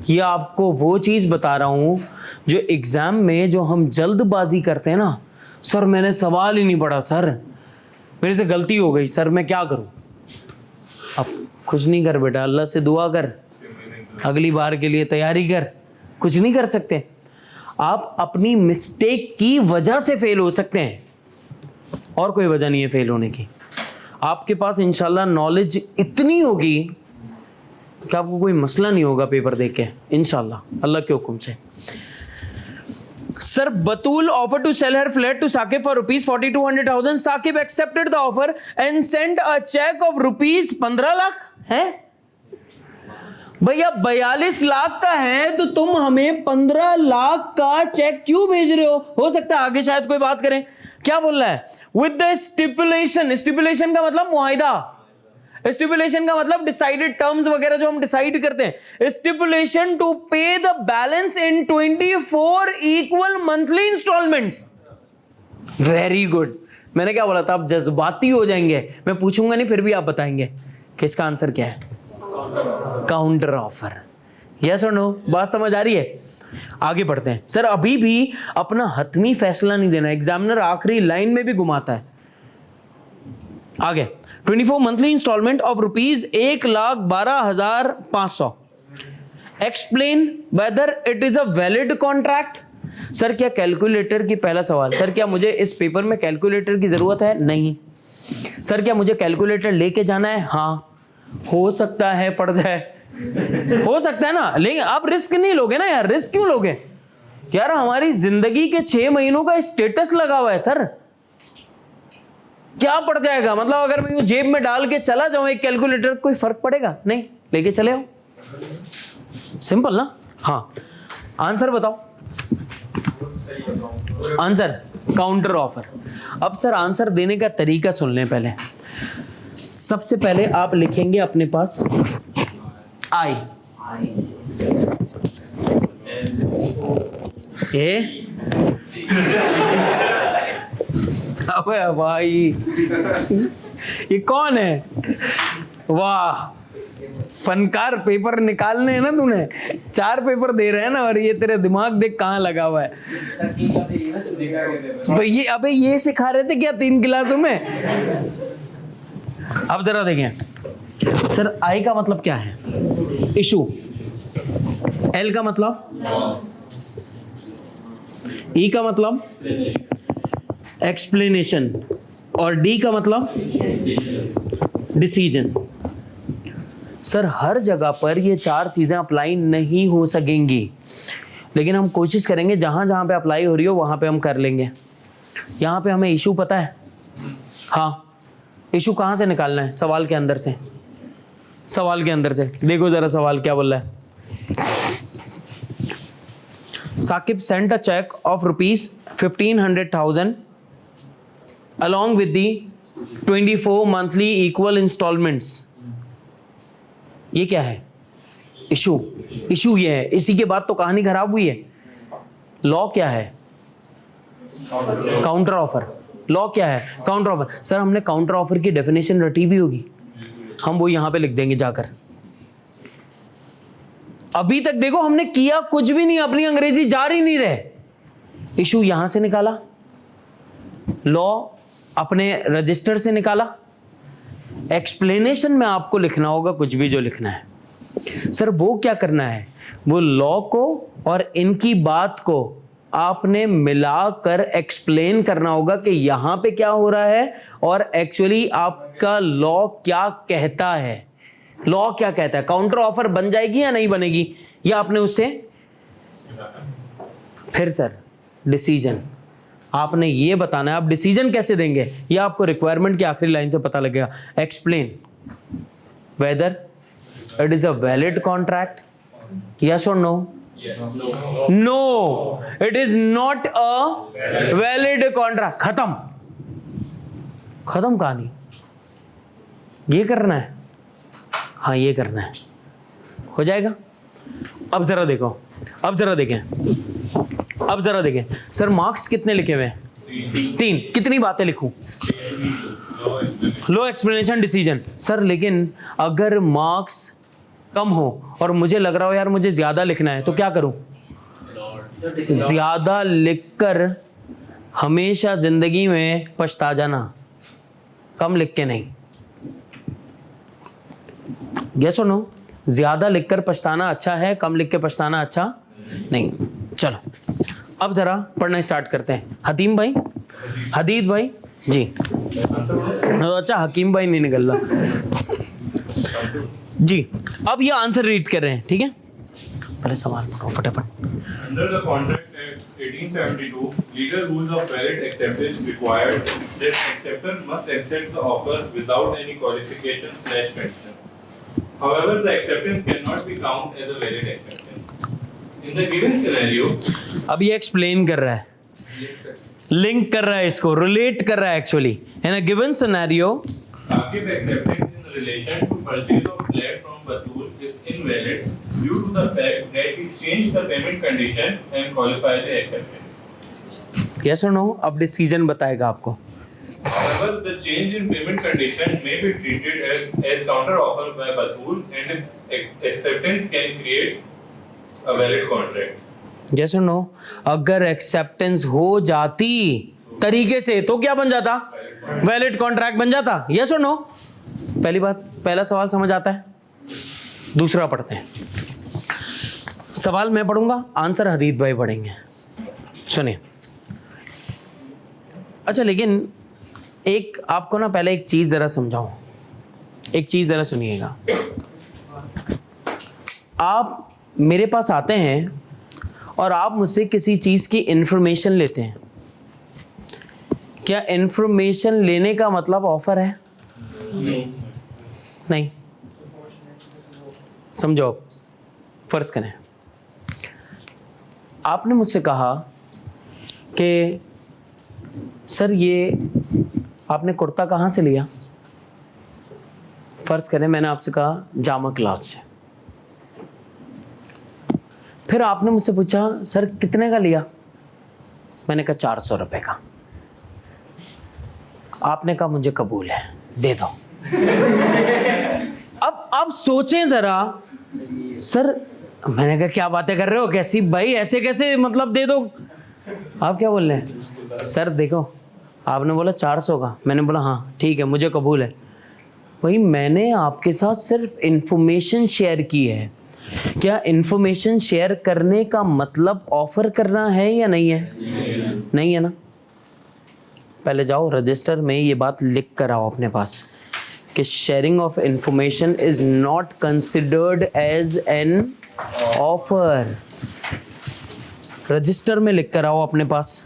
ये आपको वो चीज़ बता रहा हूँ जो एग्ज़ाम में जो हम जल्दबाजी करते हैं ना, सर मैंने सवाल ही नहीं पढ़ा, सर मेरे से गलती हो गई, सर मैं क्या करूँ। अब कुछ नहीं कर बेटा, अल्लाह से दुआ कर, अगली बार के लिए तैयारी कर। कुछ नहीं कर सकते, आप अपनी मिस्टेक की वजह से फेल हो सकते हैं, और कोई वजह नहीं है फेल होने की। आपके पास इंशाल्लाह नॉलेज इतनी होगी कि आपको कोई मसला नहीं होगा पेपर देख के, इंशाल्लाह अल्लाह के हुक्म से। Sir Batool offer to sell her flat to Saqib for ₹42,200,000. Saqib accepted the offer and send a cheque of ₹15 lakh है। भैया 42 लाख का है तो तुम हमें 15 लाख का चेक क्यों भेज रहे हो सकता है आगे शायद कोई बात करें। क्या बोल रहा है? विद द स्टिपुलेशन, स्टिपुलेशन का मतलब मुआहिदा, स्टिपुलेशन का मतलब डिसाइडेड टर्म्स वगैरह जो हम डिसाइड करते हैं। Stipulation to pay the balance in 24 equal monthly instalments. Very good. मैंने क्या बोला था, आप जज्बाती हो जाएंगे, मैं पूछूंगा नहीं फिर भी आप बताएंगे कि इसका आंसर क्या है। Counter offer. यस और नो? बात समझ आ रही है? आगे बढ़ते हैं। सर अभी भी अपना हतमी फैसला नहीं देना, एग्जामिनर आखिरी लाइन में भी घुमाता है। आगे 24 monthly instalment of ₹1,12,500. Explain whether it is a valid contract. Sir क्या कैलकुलेटर की, पहला सवाल, सर क्या मुझे इस पेपर में कैलकुलेटर की जरूरत है? नहीं। सर क्या मुझे कैलकुलेटर लेके जाना है? हाँ। हो सकता है पड़ जाए, हो सकता है ना, लेकिन आप रिस्क नहीं लोगे ना यार। रिस्क क्यों लोगे यार? हमारी जिंदगी के 6 महीनों का स्टेटस लगा हुआ है सर, क्या पड़ जाएगा? मतलब अगर मैं जेब में डाल के चला जाऊं एक कैलकुलेटर, कोई फर्क पड़ेगा? नहीं, लेके चले आओ। सिंपल ना? हाँ। आंसर बताओ। Answer counter offer. अब सर आंसर देने का तरीका सुन लें पहले। सबसे पहले आप लिखेंगे अपने पास आई ए। अबे भाई ये कौन है? वाह, फनकार पेपर निकालने हैं ना तूने। 4 पेपर दे रहे हैं ना, और ये तेरे दिमाग देख कहाँ लगा हुआ है। तो ये अबे ये सिखा रहे थे क्या 3 क्लासों में? अब जरा देखें सर, आई का मतलब क्या है? इशू। एल का मतलब, ई का मतलब एक्सप्लेनेशन, और डी का मतलब डिसीजन। सर हर जगह पर ये 4 चीजें अप्लाई नहीं हो सकेंगी, लेकिन हम कोशिश करेंगे जहां जहां पे अप्लाई हो रही हो वहां पे हम कर लेंगे। यहां पे हमें इशू पता है। हाँ, इशू कहां से निकालना है? सवाल के अंदर से। सवाल के अंदर से देखो जरा सवाल क्या बोल रहा है। Saqib sent a cheque of ₹1500,000 along with the 24 monthly equal installments. ये क्या है? इशू। इशू ये है, इसी के बाद तो कहानी खराब हुई है। लॉ क्या है? Counter offer. लॉ क्या है? Counter offer. सर हमने काउंटर ऑफर की डेफिनेशन रटी भी होगी, हम वो यहां पे लिख देंगे जाकर। अभी तक देखो हमने किया कुछ भी नहीं, अपनी अंग्रेजी जारी नहीं रहे। इशू यहां से निकाला, लॉ अपने रजिस्टर से निकाला, एक्सप्लेनेशन में आपको लिखना होगा कुछ भी जो लिखना है। सर वो क्या करना है? वो लॉ को और इनकी बात को आपने मिलाकर एक्सप्लेन करना होगा कि यहां पे क्या हो रहा है और एक्चुअली आपका लॉ क्या कहता है। लॉ क्या कहता है? काउंटर ऑफर बन जाएगी या नहीं बनेगी, या आपने उससे फिर सर डिसीजन आपने ये बताना है। आप डिसीजन कैसे देंगे ये आपको रिक्वायरमेंट की आखिरी लाइन से पता लगेगा। Explain whether it is a valid contract, yes और no? No, it is not a valid contract. खत्म, खत्म कहानी। ये करना है, हाँ ये करना है, हो जाएगा। अब जरा देखो, अब जरा देखें, अब जरा देखें। सर मार्क्स कितने लिखे हुए हैं? 3। कितनी बातें लिखूं? लो एक्सप्लेनेशन डिसीजन। सर लेकिन अगर मार्क्स कम हो और मुझे लग रहा हो यार मुझे ज्यादा लिखना है तो क्या करूं? ज्यादा लिखकर हमेशा जिंदगी में पछता जाना, कम लिख के नहीं। यस और नो? ज्यादा लिखकर पछताना अच्छा है, कम लिख के पछताना अच्छा नहीं। चलो अब जरा पढ़ना स्टार्ट करते हैं। हदीम भाई, हदीद भाई जी। अच्छा हकीम भाई नहीं निकल रहा जी। अब ये आंसर रीड कर रहे हैं, ठीक है? पहले सवाल पढ़ो फटाफट। Under the Contract Act 1872, legal rules of valid acceptance required that acceptor must accept the offer without any qualification/condition. However, the acceptance cannot be counted as a valid acceptance. In the given scenario, अब ये explain कर रहा है, link कर रहा है, इसको relate कर रहा है actually. In a given scenario, Akif acceptance in relation to purchase of flat from Batul is invalid due to the fact that he changed the payment condition and qualified the acceptance. Yes और no? अब decision बताएगा आपको। However, the change in payment condition may be treated as counter offer by Batul, and if acceptance can create a valid contract. Yes और no? अगर acceptance हो जाती तरीके से तो क्या बन जाता? वैलिड कॉन्ट्रैक्ट बन जाता। यस और नो? पहली बात, पहला सवाल समझ आता है। दूसरा पढ़ते हैं। सवाल मैं पढ़ूंगा, आंसर हदीद भाई पढ़ेंगे। सुनिए। अच्छा लेकिन एक आपको ना पहले एक चीज जरा समझाऊं, एक चीज जरा सुनिएगा। आप मेरे पास आते हैं और आप मुझसे किसी चीज की इंफॉर्मेशन लेते हैं, क्या इंफॉर्मेशन लेने का मतलब ऑफर है? नहीं। समझो, आप फर्ज करें आपने मुझसे कहा कि सर ये आपने कुर्ता कहाँ से लिया? फर्ज करें मैंने आपसे कहा जामा क्लास से। फिर आपने मुझसे पूछा सर कितने का लिया? मैंने कहा 400 रुपए का। आपने कहा मुझे कबूल है, दे दो। अब सोचें जरा, सर मैंने कहा क्या बातें कर रहे हो, कैसी भाई ऐसे कैसे, मतलब दे दो। आप क्या बोल रहे हैं? सर देखो आपने बोला 400 का, मैंने बोला हाँ ठीक है मुझे कबूल है। वही मैंने आपके साथ सिर्फ इंफॉर्मेशन शेयर की है। क्या इंफॉर्मेशन शेयर करने का मतलब ऑफर करना है या नहीं है? नहीं है ना? पहले जाओ रजिस्टर में ये बात लिख कर आओ अपने पास कि sharing of information is not considered as an offer. Register में लिख कर आओ अपने पास,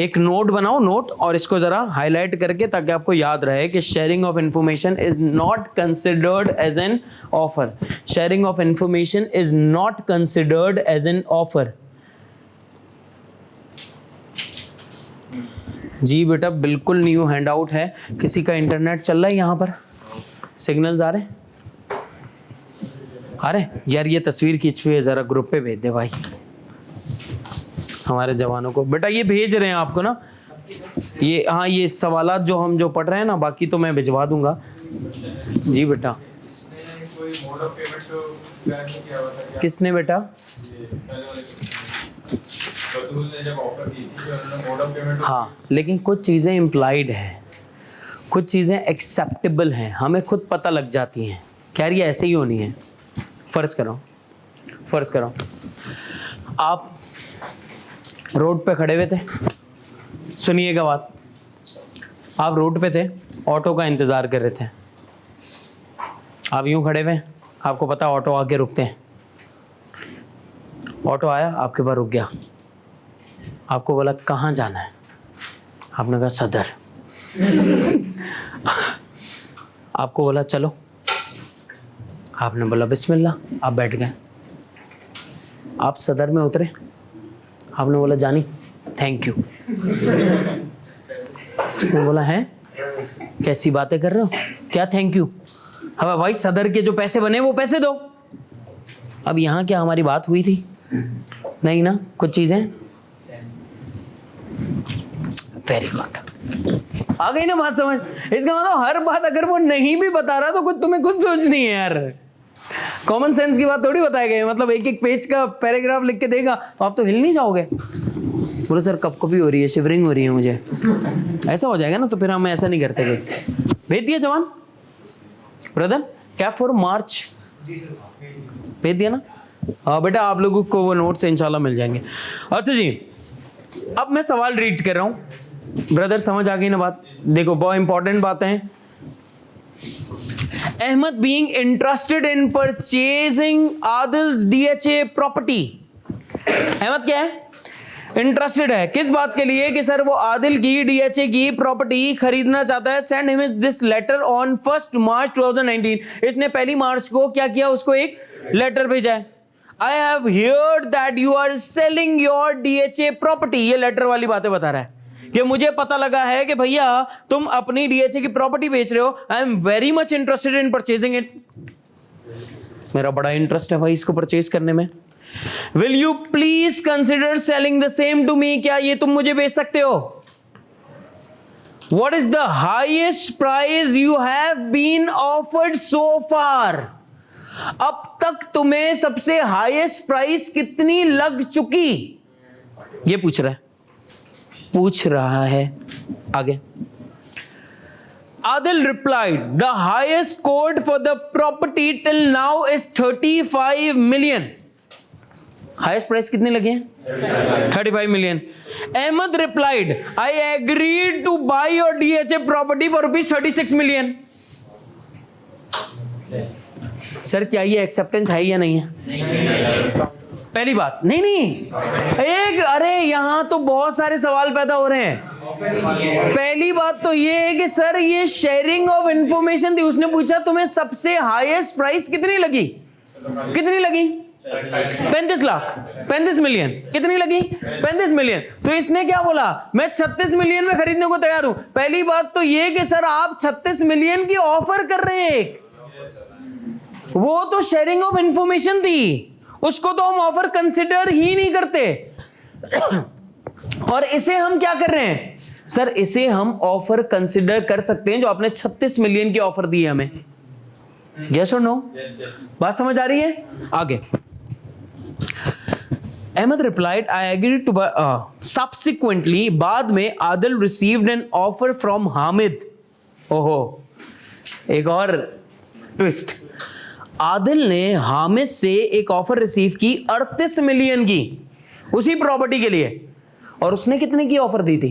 एक नोट बनाओ, नोट, और इसको जरा हाईलाइट करके ताकि आपको याद रहे कि sharing of information is not considered as an offer. Sharing of information is not considered as an offer. जी बेटा बिल्कुल न्यू हैंड आउट है। किसी का इंटरनेट चल रहा है यहाँ पर? सिग्नल्स आ रहे? आ रहे यार? ये तस्वीर खींच हुई है, जरा ग्रुप पे भेज दे भाई हमारे जवानों को। बेटा ये भेज रहे हैं आपको ना, ये हाँ ये सवालात जो हम जो पढ़ रहे हैं ना, बाकी तो मैं भिजवा दूंगा। जी बेटा किसने बेटा? हाँ लेकिन कुछ चीज़ें इम्प्लाइड हैं, कुछ चीज़ें एक्सेप्टेबल हैं, हमें खुद पता लग जाती हैं क्या ये ऐसे ही होनी है। फ़र्ज़ करो आप रोड पे खड़े हुए थे, सुनिएगा बात, आप रोड पे थे, ऑटो का इंतज़ार कर रहे थे। आप यूं खड़े हुए, आपको पता ऑटो आके रुकते हैं। ऑटो आया आपके पास, रुक गया, आपको बोला कहाँ जाना है? आपने कहा सदर। आपको बोला चलो, आपने बोला बिस्मिल्लाह, आप बैठ गए। आप सदर में उतरे, आपने बोला जानी थैंक यू। उसने बोला है कैसी बातें कर रहे हो, क्या थैंक यू? अब भाई सदर के जो पैसे बने वो पैसे दो। अब यहाँ क्या हमारी बात हुई थी? नहीं ना, कुछ चीजें। Very good. आ गई ना बात समझ? इसका मतलब हर बात अगर वो नहीं भी बता रहा तो कुछ तुम्हें खुद सोचनी है यार। कॉमन सेंस की बात थोड़ी बताई गई, मतलब एक एक पेज का पैराग्राफ लिख के देगा तो आप तो हिल नहीं जाओगे। बोलो सर कभी हो रही है, शिवरिंग हो रही है मुझे, ऐसा हो जाएगा ना, तो फिर हम ऐसा नहीं करते कोई। भेज दिया जवान ब्रदर, कैप फॉर मार्च भेज दिया ना? हाँ बेटा, आप लोगों को वो नोट्स इंशाल्लाह मिल जाएंगे। अच्छा जी, अब मैं सवाल रीड कर रहा हूं। ब्रदर समझ आ गई ना बात? देखो बहुत इंपॉर्टेंट बातें हैं। Ahmed being interested in purchasing Adil's DHA property. Ahmed क्या है? इंटरेस्टेड है किस बात के लिए? कि सर वो आदिल की DHA की प्रॉपर्टी खरीदना चाहता है। Send him this later on 1 मार्च 2019। इसने 1 मार्च को क्या किया? उसको एक लेटर भेजा है। I have heard that you are selling your DHA property. ये लेटर वाली बातें बता रहा है कि मुझे पता लगा है कि भैया तुम अपनी DHA की प्रॉपर्टी बेच रहे हो। I am very much interested in purchasing it. मेरा बड़ा इंटरेस्ट है भाई इसको परचेज करने में। Will you please consider selling the same to me. क्या ये तुम मुझे बेच सकते हो? What is the highest price you have been offered so far. अब तक तुम्हें सबसे हाईएस्ट प्राइस कितनी लग चुकी? ये पूछ रहा है आगे। Adil replied, the highest quote for the property till now is 35 million. Highest price कितने लगे हैं? 35 million. Ahmed replied, I agreed to buy your DHA property for rupees 36 million. Sir क्या ये एक्सेप्टेंस है या नहीं है? पहली बात नहीं अरे यहां तो बहुत सारे सवाल पैदा हो रहे हैं। पहली बात तो ये है कि सर ये शेयरिंग ऑफ इंफॉर्मेशन थी। उसने पूछा तुम्हें सबसे हाईएस्ट प्राइस कितनी लगी? 35 लाख, 35 मिलियन। कितनी लगी? 35 मिलियन। तो इसने क्या बोला? मैं 36 मिलियन में खरीदने को तैयार हूं। पहली बात तो ये कि सर आप 36 मिलियन की ऑफर कर रहे हैं। वो तो शेयरिंग ऑफ इंफॉर्मेशन थी, उसको तो हम ऑफर कंसिडर ही नहीं करते। और इसे हम क्या कर रहे हैं? सर इसे हम ऑफर कंसिडर कर सकते हैं जो आपने 36 मिलियन की ऑफर दी है हमें। यस और नो? बात समझ आ रही है? आगे Ahmed replied, I agree to subsequently. बाद में Adil received an offer from Hamid. ओहो, एक और ट्विस्ट। आदिल ने हामिद से एक ऑफर रिसीव की 38 मिलियन की उसी प्रॉपर्टी के लिए। और उसने कितने की ऑफर दी थी?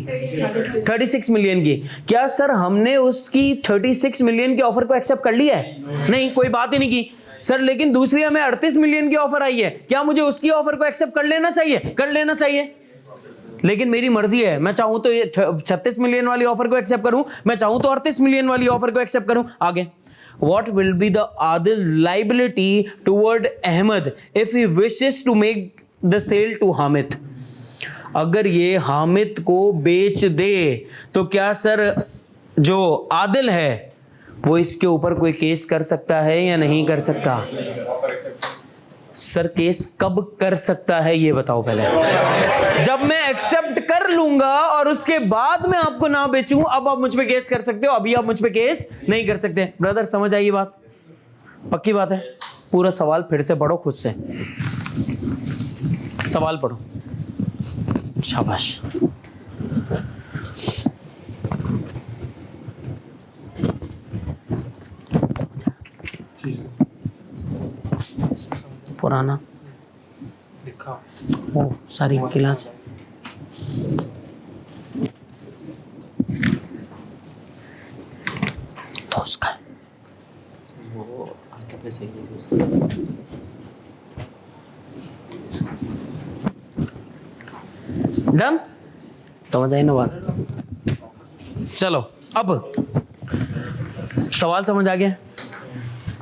36 मिलियन की। क्या सर हमने उसकी 36 मिलियन की ऑफर को एक्सेप्ट कर लिया है? नहीं, कोई बात ही नहीं की सर। लेकिन दूसरी हमें 38 मिलियन की ऑफर आई है, क्या मुझे उसकी ऑफर को एक्सेप्ट कर लेना चाहिए? कर लेना चाहिए। लेकिन मेरी मर्जी है, मैं चाहूं तो ये 36 मिलियन वाली ऑफर को एक्सेप्ट करूं, मैं चाहूं तो 38 मिलियन वाली ऑफर को एक्सेप्ट करूं। आगे, what will be the Adil's liability toward Ahmed if he wishes to make the sale to Hamid? अगर ये हामिद को बेच दे तो क्या सर जो आदिल है वो इसके ऊपर कोई केस कर सकता है या नहीं कर सकता? सर केस कब कर सकता है ये बताओ पहले। जब मैं एक्सेप्ट कर लूंगा और उसके बाद में आपको ना बेचूं, अब आप मुझ पे केस कर सकते हो, अभी आप मुझ पे केस नहीं कर सकते। ब्रदर समझ आई बात? पक्की बात है? पूरा सवाल फिर से पढ़ो, खुद से सवाल पढ़ो। शाबाश। पुराना लिखा वो सारी क्लास तो उसका वो आगे पे सही है उसका। डन? समझ आई ना बात? चलो अब सवाल समझ आ गया।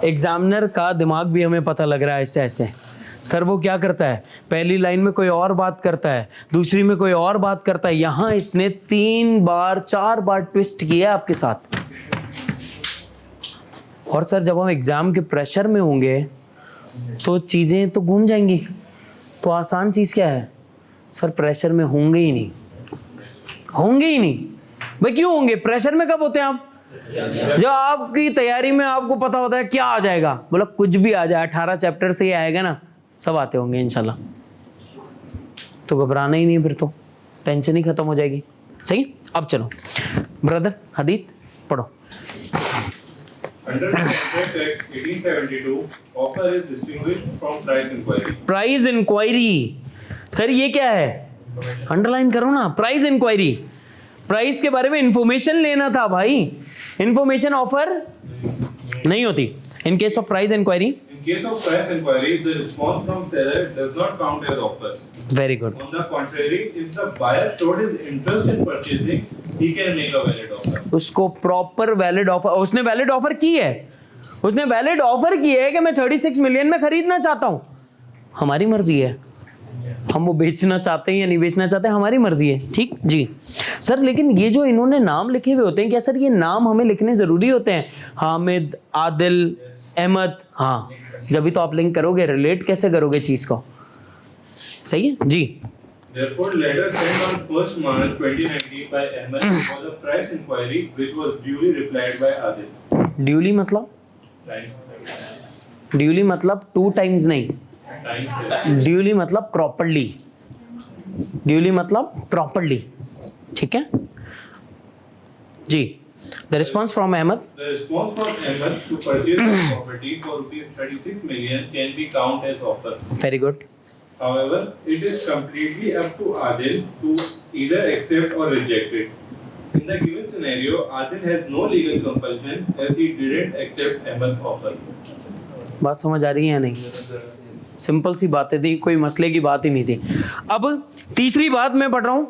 एग्जामिनर का दिमाग भी हमें पता लग रहा है ऐसे ऐसे। सर वो क्या करता है? पहली लाइन में कोई और बात करता है, दूसरी में कोई और बात करता है। यहां इसने 3 बार 4 बार ट्विस्ट किया आपके साथ। और सर जब हम एग्जाम के प्रेशर में होंगे तो चीजें तो घूम जाएंगी। तो आसान चीज क्या है? सर प्रेशर में होंगे ही नहीं, होंगे ही नहीं। भाई क्यों होंगे? प्रेशर में कब होते हैं आप? जब आपकी तैयारी में आपको पता होता है क्या आ जाएगा, बोला कुछ भी आ जाए, 18 चैप्टर से ही आएगा ना, सब आते होंगे इंशाल्लाह, तो घबराना ही नहीं, फिर तो टेंशन ही खत्म हो जाएगी। सही। अब चलो ब्रदर हदीत पढ़ो। Under the Contract Act 1872, offer is distinguished from price inquiry. Price inquiry, sir ये क्या है? अंडरलाइन करो ना, प्राइस इंक्वायरी, प्राइस के बारे में इंफॉर्मेशन लेना था भाई, इंफॉर्मेशन ऑफर नहीं होती। In case of price inquiry, In case of price inquiry, the response from seller does not count as offer. Very good. On the contrary, if the buyer showed his interest in purchasing, he can make a valid offer. उसको proper valid offer, उसने valid offer की है, उसने valid offer की है कि मैं 36 million में खरीदना चाहता हूं, हमारी मर्जी है, हम वो बेचना चाहते हैं या नहीं बेचना चाहते, हमारी मर्जी है। ठीक जी सर। लेकिन ये जो इन्होंने नाम लिखे हुए होते हैं, क्या सर ये नाम हमें लिखने जरूरी होते हैं? हामिद, आदिल, अहमद, हाँ, जब भी तो आप लिंक करोगे, रिलेट कैसे करोगे चीज को? सही है जी। Therefore, letter sent on 1st March 2019 by Ahmed was a price inquiry which was duly replied by Adil. Duly मतलब? Times. ड्यूली मतलब 2 टाइम्स नहीं, Times. ड्यूली मतलब प्रॉपर्ली, ड्यूली मतलब प्रॉपर्ली। ठीक है जी। The response from Ahmed, The response from Ahmed to purchase the property for rupees 36 million can be counted as offer. Very good. However, it is completely up to Adil to either accept or reject it. In the given scenario, Adil has no legal compulsion as he didn't accept Ahmed's offer. बात समझ आ रही है या नहीं? Simple सी बातें थी, कोई मसले की बात ही नहीं थी। अब तीसरी बात मैं पढ़ रहा हूं,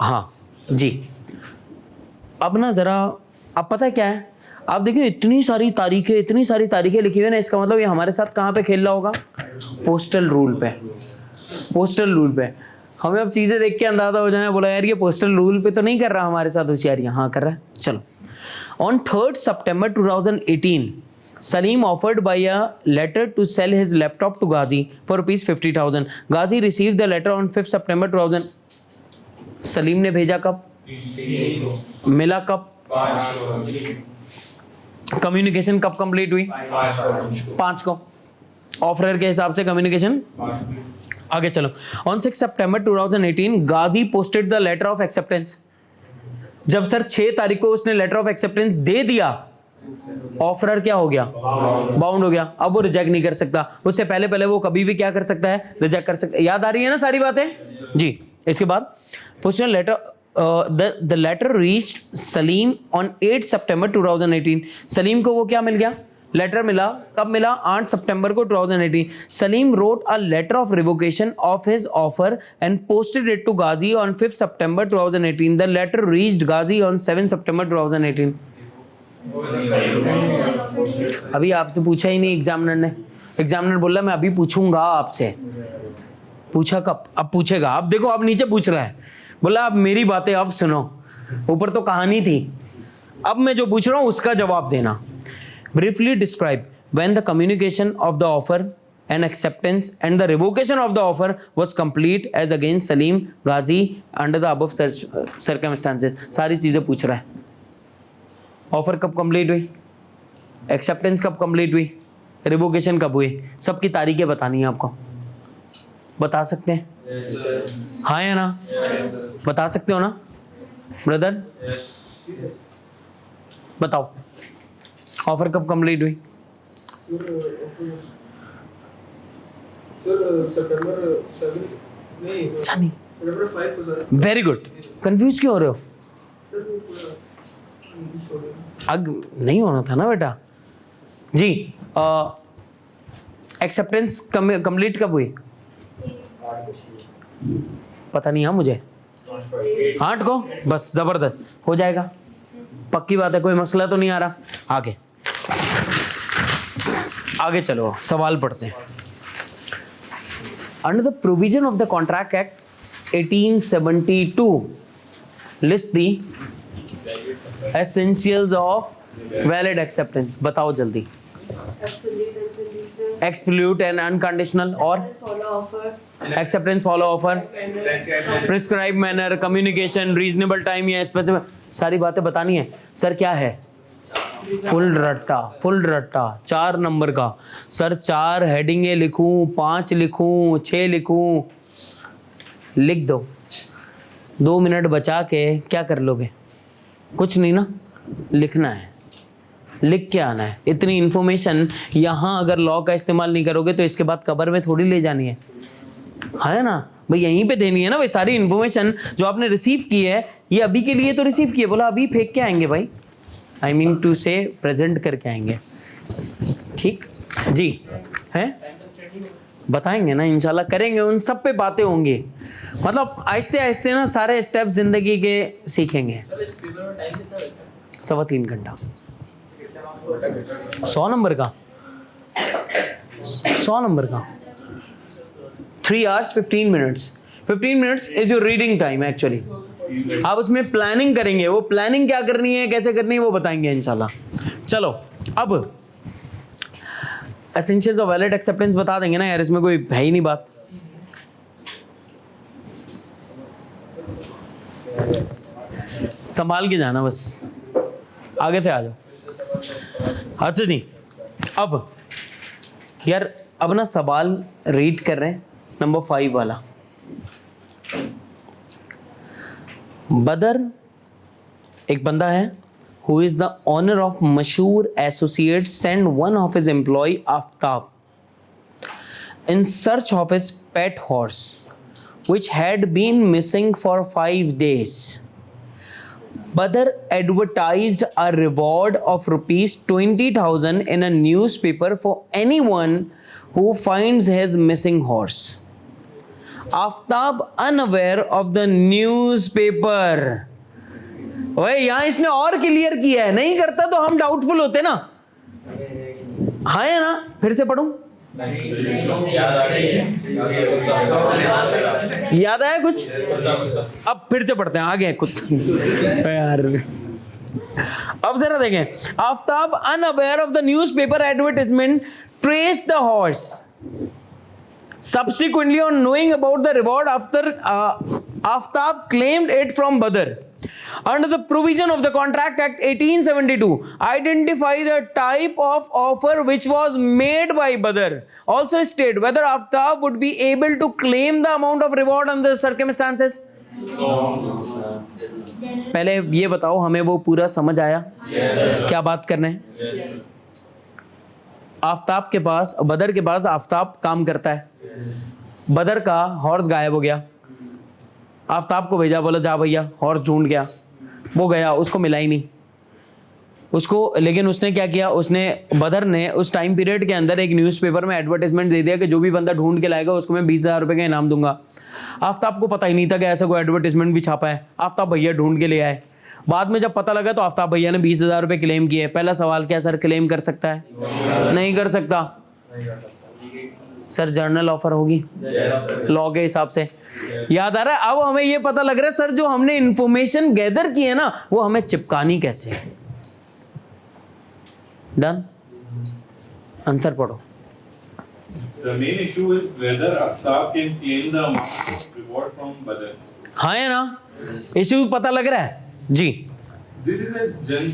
हाँ जी। अब ना जरा, अब पता है क्या है, आप देखिए इतनी सारी तारीखें लिखी हुई है ना, इसका मतलब ये हमारे साथ कहाँ पे खेल रहा होगा? पोस्टल रूल पे, पोस्टल रूल पे। हमें अब चीजें देख के अंदाजा हो जाना, बोला यार ये पोस्टल रूल पे तो नहीं कर रहा हमारे साथ होशियारियां, हाँ कर रहा है। चलो, on 3rd September 2018 Salim offered by a letter to sell his laptop to Ghazi for rupees 50,000. Ghazi received the letter on 5th September 2000. Salim ने भेजा कब? मिला कब? कम्युनिकेशन कब कंप्लीट हुई? 5 को। ऑफर के हिसाब से कम्युनिकेशन। आगे चलो। On 6 September 2018 Ghazi posted the letter of acceptance. जब सर 6 तारीख को उसने लेटर ऑफ एक्सेप्टेंस दे दिया, ऑफरर क्या हो गया? बाउंड हो गया। अब वो रिजेक्ट नहीं कर सकता, उससे पहले वो कभी भी क्या कर सकता है? रिजेक्ट कर सकता है। याद आ रही है ना सारी बातें जी। इसके बाद postal letter, the letter reached Salim on 8 September 2018. Salim को वो क्या मिल गया? लेटर मिला। कब मिला? 8 सितंबर को 2018। Salim wrote a letter of revocation of his offer and posted it to Ghazi on 5th September 2018. The letter reached Ghazi on 7 September 2018. अभी आपसे पूछा ही नहीं एग्जामिनर ने। एग्जामिनर बोला मैं अभी पूछूंगा आपसे। पूछा कब? अब पूछेगा। अब देखो, अब नीचे पूछ रहा है, बोला अब मेरी बातें अब सुनो, ऊपर तो कहानी थी, अब मैं जो पूछ रहा हूं उसका जवाब देना। Briefly describe when the communication of the offer and acceptance and the revocation of the offer was complete as against Salim Ghazi under the above circumstances. सारी चीजें पूछ रहा है। ऑफर कब कंप्लीट हुई, एक्सेप्टेंस कब कंप्लीट हुई, रिवोकेशन कब हुई, सबकी तारीखें बतानी है आपको। बता सकते हैं? हाँ या ना? बता सकते हो ना ब्रदर? बताओ ऑफर कब कंप्लीट हुई? Very good. कंफ्यूज क्यों हो रहे हो? अग नहीं होना था ना बेटा जी। एक्सेप्टेंस कंप्लीट कब हुई? पता नहीं है मुझे। 8 को बस, जबरदस्त हो जाएगा, पक्की बात है, कोई मसला तो नहीं आ रहा। आगे चलो, सवाल पढ़ते हैं। Under the provision of the contract act 1872 list the essentials of valid acceptance. बताओ जल्दी। एक्सक्लूड एंड अनकंडीशनल, और follow offer, acceptance, follow offer, prescribe manner, communication, reasonable time या स्पेसिफिक, सारी बातें बतानी है। सर क्या है? फुल रट्टा, फुल रट्टा, 4 नंबर का। सर 4 हेडिंगे लिखूं, 5 लिखूं, 6 लिखूं? लिख दो। 2 मिनट बचा के क्या कर लोगे? कुछ नहीं ना, लिखना है, लिख के आना है। इतनी इंफॉर्मेशन यहाँ अगर लॉ का इस्तेमाल नहीं करोगे तो इसके बाद कबर में थोड़ी ले जानी है ना भाई, यहीं पे देनी है ना भाई। सारी इंफॉर्मेशन जो आपने रिसीव की है, ये अभी के लिए तो रिसीव की है, बोला अभी फेंक के आएंगे भाई, आई मीन टू से प्रेजेंट करके आएंगे। ठीक जी हैं, बताएंगे ना इंशाल्लाह, करेंगे, उन सब पे बातें होंगी। मतलब आहिस्ते आहिस्ते ना सारे स्टेप जिंदगी के सीखेंगे। 3.25 घंटा, 100 नंबर का, 100 नंबर का, 3 hours 15 minutes। 15 minutes is your reading time actually. आप उसमें प्लानिंग करेंगे, वो प्लानिंग क्या करनी है, कैसे करनी है, वो बताएंगे इंशाल्लाह। चलो अब एसेंशियल्स ऑफ वैलिड एक्सेप्टेंस बता देंगे ना यार, इसमें कोई है ही नहीं बात। संभाल के जाना बस, आगे से आ जाओ। अच्छा जी, अब यार अब ना सवाल रीड कर रहे हैं, नंबर 5 वाला। बदर एक बंदा है, who is the owner of मशहूर associates, send one of his employee Aftab in search of his pet horse which had been missing for 5 days. Badr advertised a reward of rupees 20,000 in a newspaper for anyone who finds his missing horse. Aftab unaware of the newspaper। ओए यहाँ इसने और clear किया है, नहीं करता तो हम डाउटफुल होते ना। हाँ है ना, फिर से पढ़ूं? याद आया कुछ? अब फिर से पढ़ते हैं, आ गए कुछ यार। अब जरा देखें, Aftab unaware of the newspaper advertisement trace the horse subsequently on knowing about the reward after Aftab claimed it from Badr. Under the provision of the Contract Act 1872, identify the type of offer which was made by Badr. Also state whether Aftab would be able to claim the amount of reward under the circumstances. पहले ये बताओ, हमें वो पूरा समझ आया? क्या बात करने हैं? आफ्ताब के पास, बदर के पास आफ्ताब काम करता है। बदर का हॉर्स गायब हो गया, आफ्ताब को भेजा, बोला जा भैया हॉर्स ढूंढ गया। वो गया, उसको मिला ही नहीं उसको। लेकिन उसने क्या किया, उसने बदर ने उस टाइम पीरियड के अंदर एक न्यूज़पेपर में एडवर्टाइजमेंट दे दिया कि जो भी बंदा ढूंढ के लाएगा उसको मैं 20,000 रुपए का इनाम दूंगा। आफ्ताब को पता ही नहीं था कि ऐसा कोई एडवर्टाइजमेंट भी छापा है। आफ्ताब भैया ढूंढ के ले आए। बाद में जब पता लगा तो आफ्ताब भैया ने 20,000 रुपए क्लेम किए। पहला सवाल, क्या सर क्लेम कर सकता है? नहीं कर सकता। सर जर्नल ऑफर होगी लॉ के हिसाब से, याद आ रहा है? अब हमें ये पता लग रहा है सर जो हमने इंफॉर्मेशन गैदर की है ना, वो हमें चिपकानी कैसे है। डन, आंसर पढ़ो। The main issue is whether Aftab can claim the amount of reward from Badr. हाँ है ना, इश्यू पता लग रहा है जी। This is a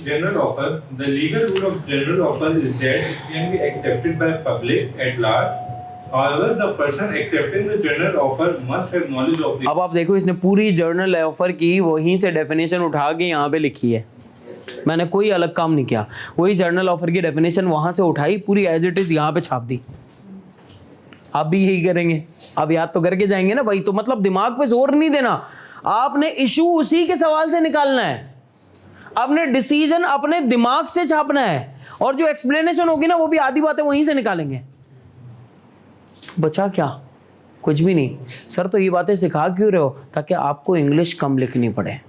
general offer. The legal rule of general offer is that it can be accepted by public at large. However, the person accepting the general offer must have knowledge of the. अब आप देखो, इसने पूरी journal offer की वहीं से definition उठा के यहाँ पे लिखी है। मैंने कोई अलग काम नहीं किया, वही जर्नल ऑफर की डेफिनेशन वहां से उठाई, पूरी एज इट इज यहाँ पे छाप दी। आप भी यही करेंगे, अब याद तो करके जाएंगे ना भाई। तो मतलब दिमाग पे जोर नहीं देना, आपने इशू उसी के सवाल से निकालना है, आपने डिसीजन अपने दिमाग से छापना है, और जो एक्सप्लेनेशन होगी ना वो भी आधी बातें वहीं से निकालेंगे। बचा क्या? कुछ भी नहीं। सर तो ये बातें सिखा क्यों रहे हो? ताकि आपको इंग्लिश कम लिखनी पड़े।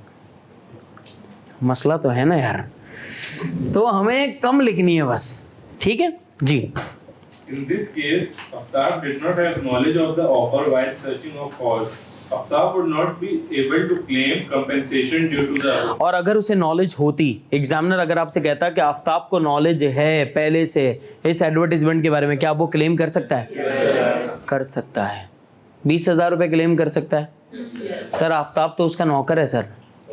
मसला तो है ना यार, तो हमें कम लिखनी है बस, ठीक है जी। In this case, Aftab did not have knowledge of the offer while searching of horse. Aftab would not be able to claim compensation due to the और अगर उसे नॉलेज होती, एग्जामिनर अगर आपसे कहता कि आफ्ताब को नॉलेज है पहले से इस एडवर्टाइजमेंट के बारे में, क्या वो क्लेम कर सकता है? कर सकता है। 20,000 रुपये क्लेम कर सकता है। सर आफ्ताब तो उसका नौकर है सर,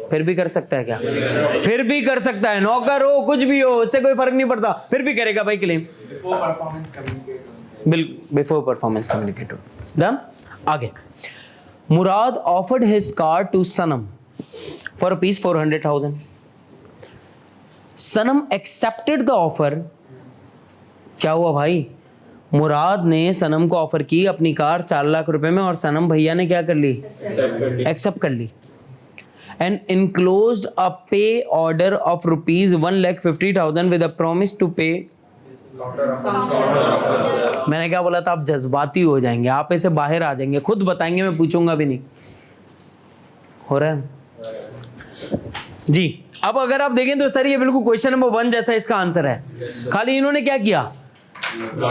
फिर भी कर सकता है क्या? फिर भी कर सकता है, नौकर हो कुछ भी हो उससे कोई फर्क नहीं पड़ता, फिर भी करेगा भाई claim. Before performance communicator. Done. आगे, Murad offered his car to Sanam for ₹400,000. Sanam accepted the offer. क्या हुआ भाई? मुराद ने सनम को ऑफर की अपनी कार 4 लाख रुपए में, और सनम भैया ने क्या कर ली? एक्सेप्ट कर ली। And enclosed a pay order of ₹1,50,000 with a promise to pay. मैंने क्या बोला था? आप जज्बाती हो जाएंगे, आप ऐसे बाहर आ जाएंगे, खुद बताएंगे, मैं पूछूंगा भी नहीं। हो रहा है जी। अब अगर आप देखें तो सर ये बिल्कुल क्वेश्चन नंबर 1 जैसा इसका आंसर है। खाली इन्होंने क्या किया?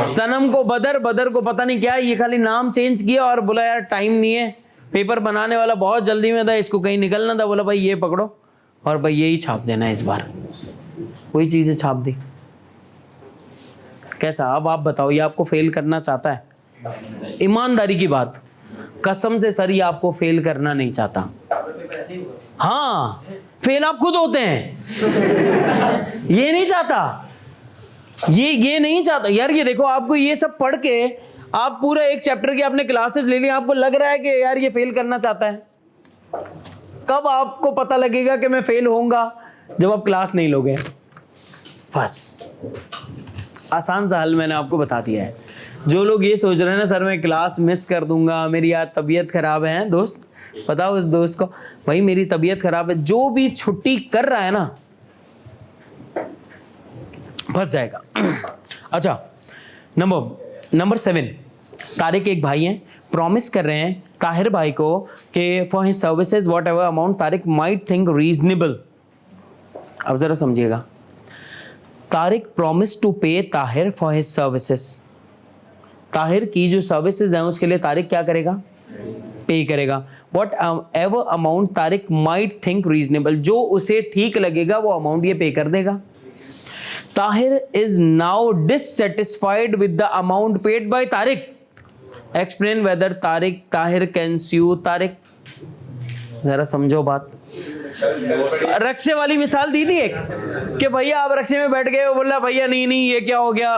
सनम को बदर को पता नहीं क्या, ये खाली नाम चेंज किया और बोला यार टाइम नहीं है, पेपर बनाने वाला बहुत जल्दी में था, इसको कहीं निकलना था, बोला भाई ये पकड़ो और भाई यही छाप देना इस बार। वही चीजें छाप दी। कैसा? अब आप बताओ, ये आपको फेल करना चाहता है? ईमानदारी की बात, कसम से सर ये आपको फेल करना नहीं चाहता। हाँ, फेल आप खुद होते हैं। ये नहीं चाहता, ये नहीं चाहता यार। ये देखो, आपको ये सब पढ़ के आप पूरा एक चैप्टर की आपने क्लासेस ले ली, आपको लग रहा है कि यार ये फेल करना चाहता है। कब आपको पता लगेगा कि मैं फेल होऊंगा? जब आप क्लास नहीं लोगे। बस आसान सा हल मैंने आपको बता दिया है। जो लोग ये सोच रहे हैं ना सर मैं क्लास मिस कर दूंगा, मेरी आज तबीयत खराब है, दोस्त बताओ उस दोस्त को भाई मेरी तबीयत खराब है, जो भी छुट्टी कर रहा है ना फंस जाएगा। अच्छा, नंबर 7, तारिक एक भाई हैं, प्रॉमिस कर रहे हैं ताहिर भाई को कि for his services what ever amount Tariq might think reasonable. अब जरा समझिएगा, तारिक प्रॉमिस टू पे Tahir for his services. Tahir की जो सर्विसेज हैं उसके लिए तारिक क्या करेगा? पे करेगा। What ever amount Tariq might think reasonable, जो उसे ठीक लगेगा वो अमाउंट ये पे कर देगा। Tahir is now dissatisfied with the amount paid by Tariq. Explain whether Tahir can sue Tariq. जरा समझो बात। रक्शे वाली मिसाल दी थी एक कि भैया आप रक्शे में बैठ गए, वो बोला भैया नहीं ये क्या हो गया।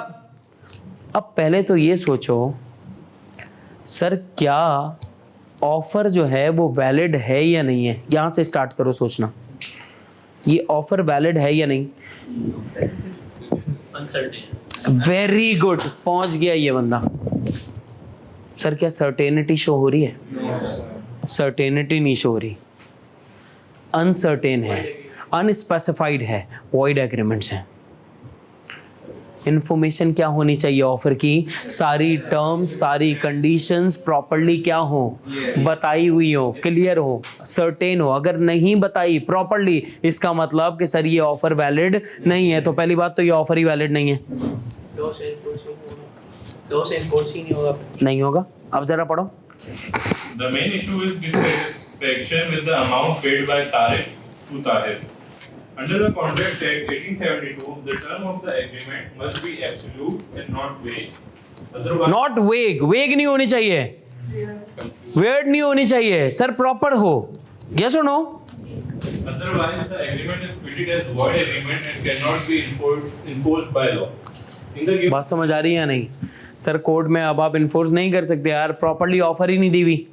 अब पहले तो ये सोचो सर क्या ऑफर जो है वो वैलिड है या नहीं है, यहां से स्टार्ट करो सोचना। ये ऑफर वैलिड है या नहीं? वेरी गुड, पहुंच गया ये बंदा। सर क्या सर्टेनिटी शो हो रही है? सर्टेनिटी नहीं शो हो रही, अनसर्टेन है, अनस्पेसिफाइड है, वॉइड एग्रीमेंट्स हैं। इंफॉर्मेशन क्या होनी चाहिए ऑफर की? सारी टर्म्स सारी कंडीशंस प्रॉपर्ली क्या हो, बताई हुई हो, क्लियर हो, सर्टेन हो। अगर नहीं बताई प्रॉपर्ली इसका मतलब कि सर ये ऑफर वैलिड नहीं है। तो पहली बात तो ये ऑफर ही वैलिड नहीं है, नहीं होगा। अब जरा पढ़ो। The main issue is dissatisfaction with the amount paid by Tariq to Tahir. Under the Contract Act 1872, the term of the agreement must be absolute and not vague. Otherwise, not वेग, वेग नहीं होनी चाहिए, वेड नहीं होनी चाहिए सर, प्रॉपर हो। Yes और no? otherwise the agreement is treated as void agreement and cannot be enforced by law. In the बात समझ आ रही है या नहीं? सर कोर्ट में अब आप इन्फोर्स नहीं कर सकते यार, प्रॉपर्ली ऑफर ही नहीं दी हुई।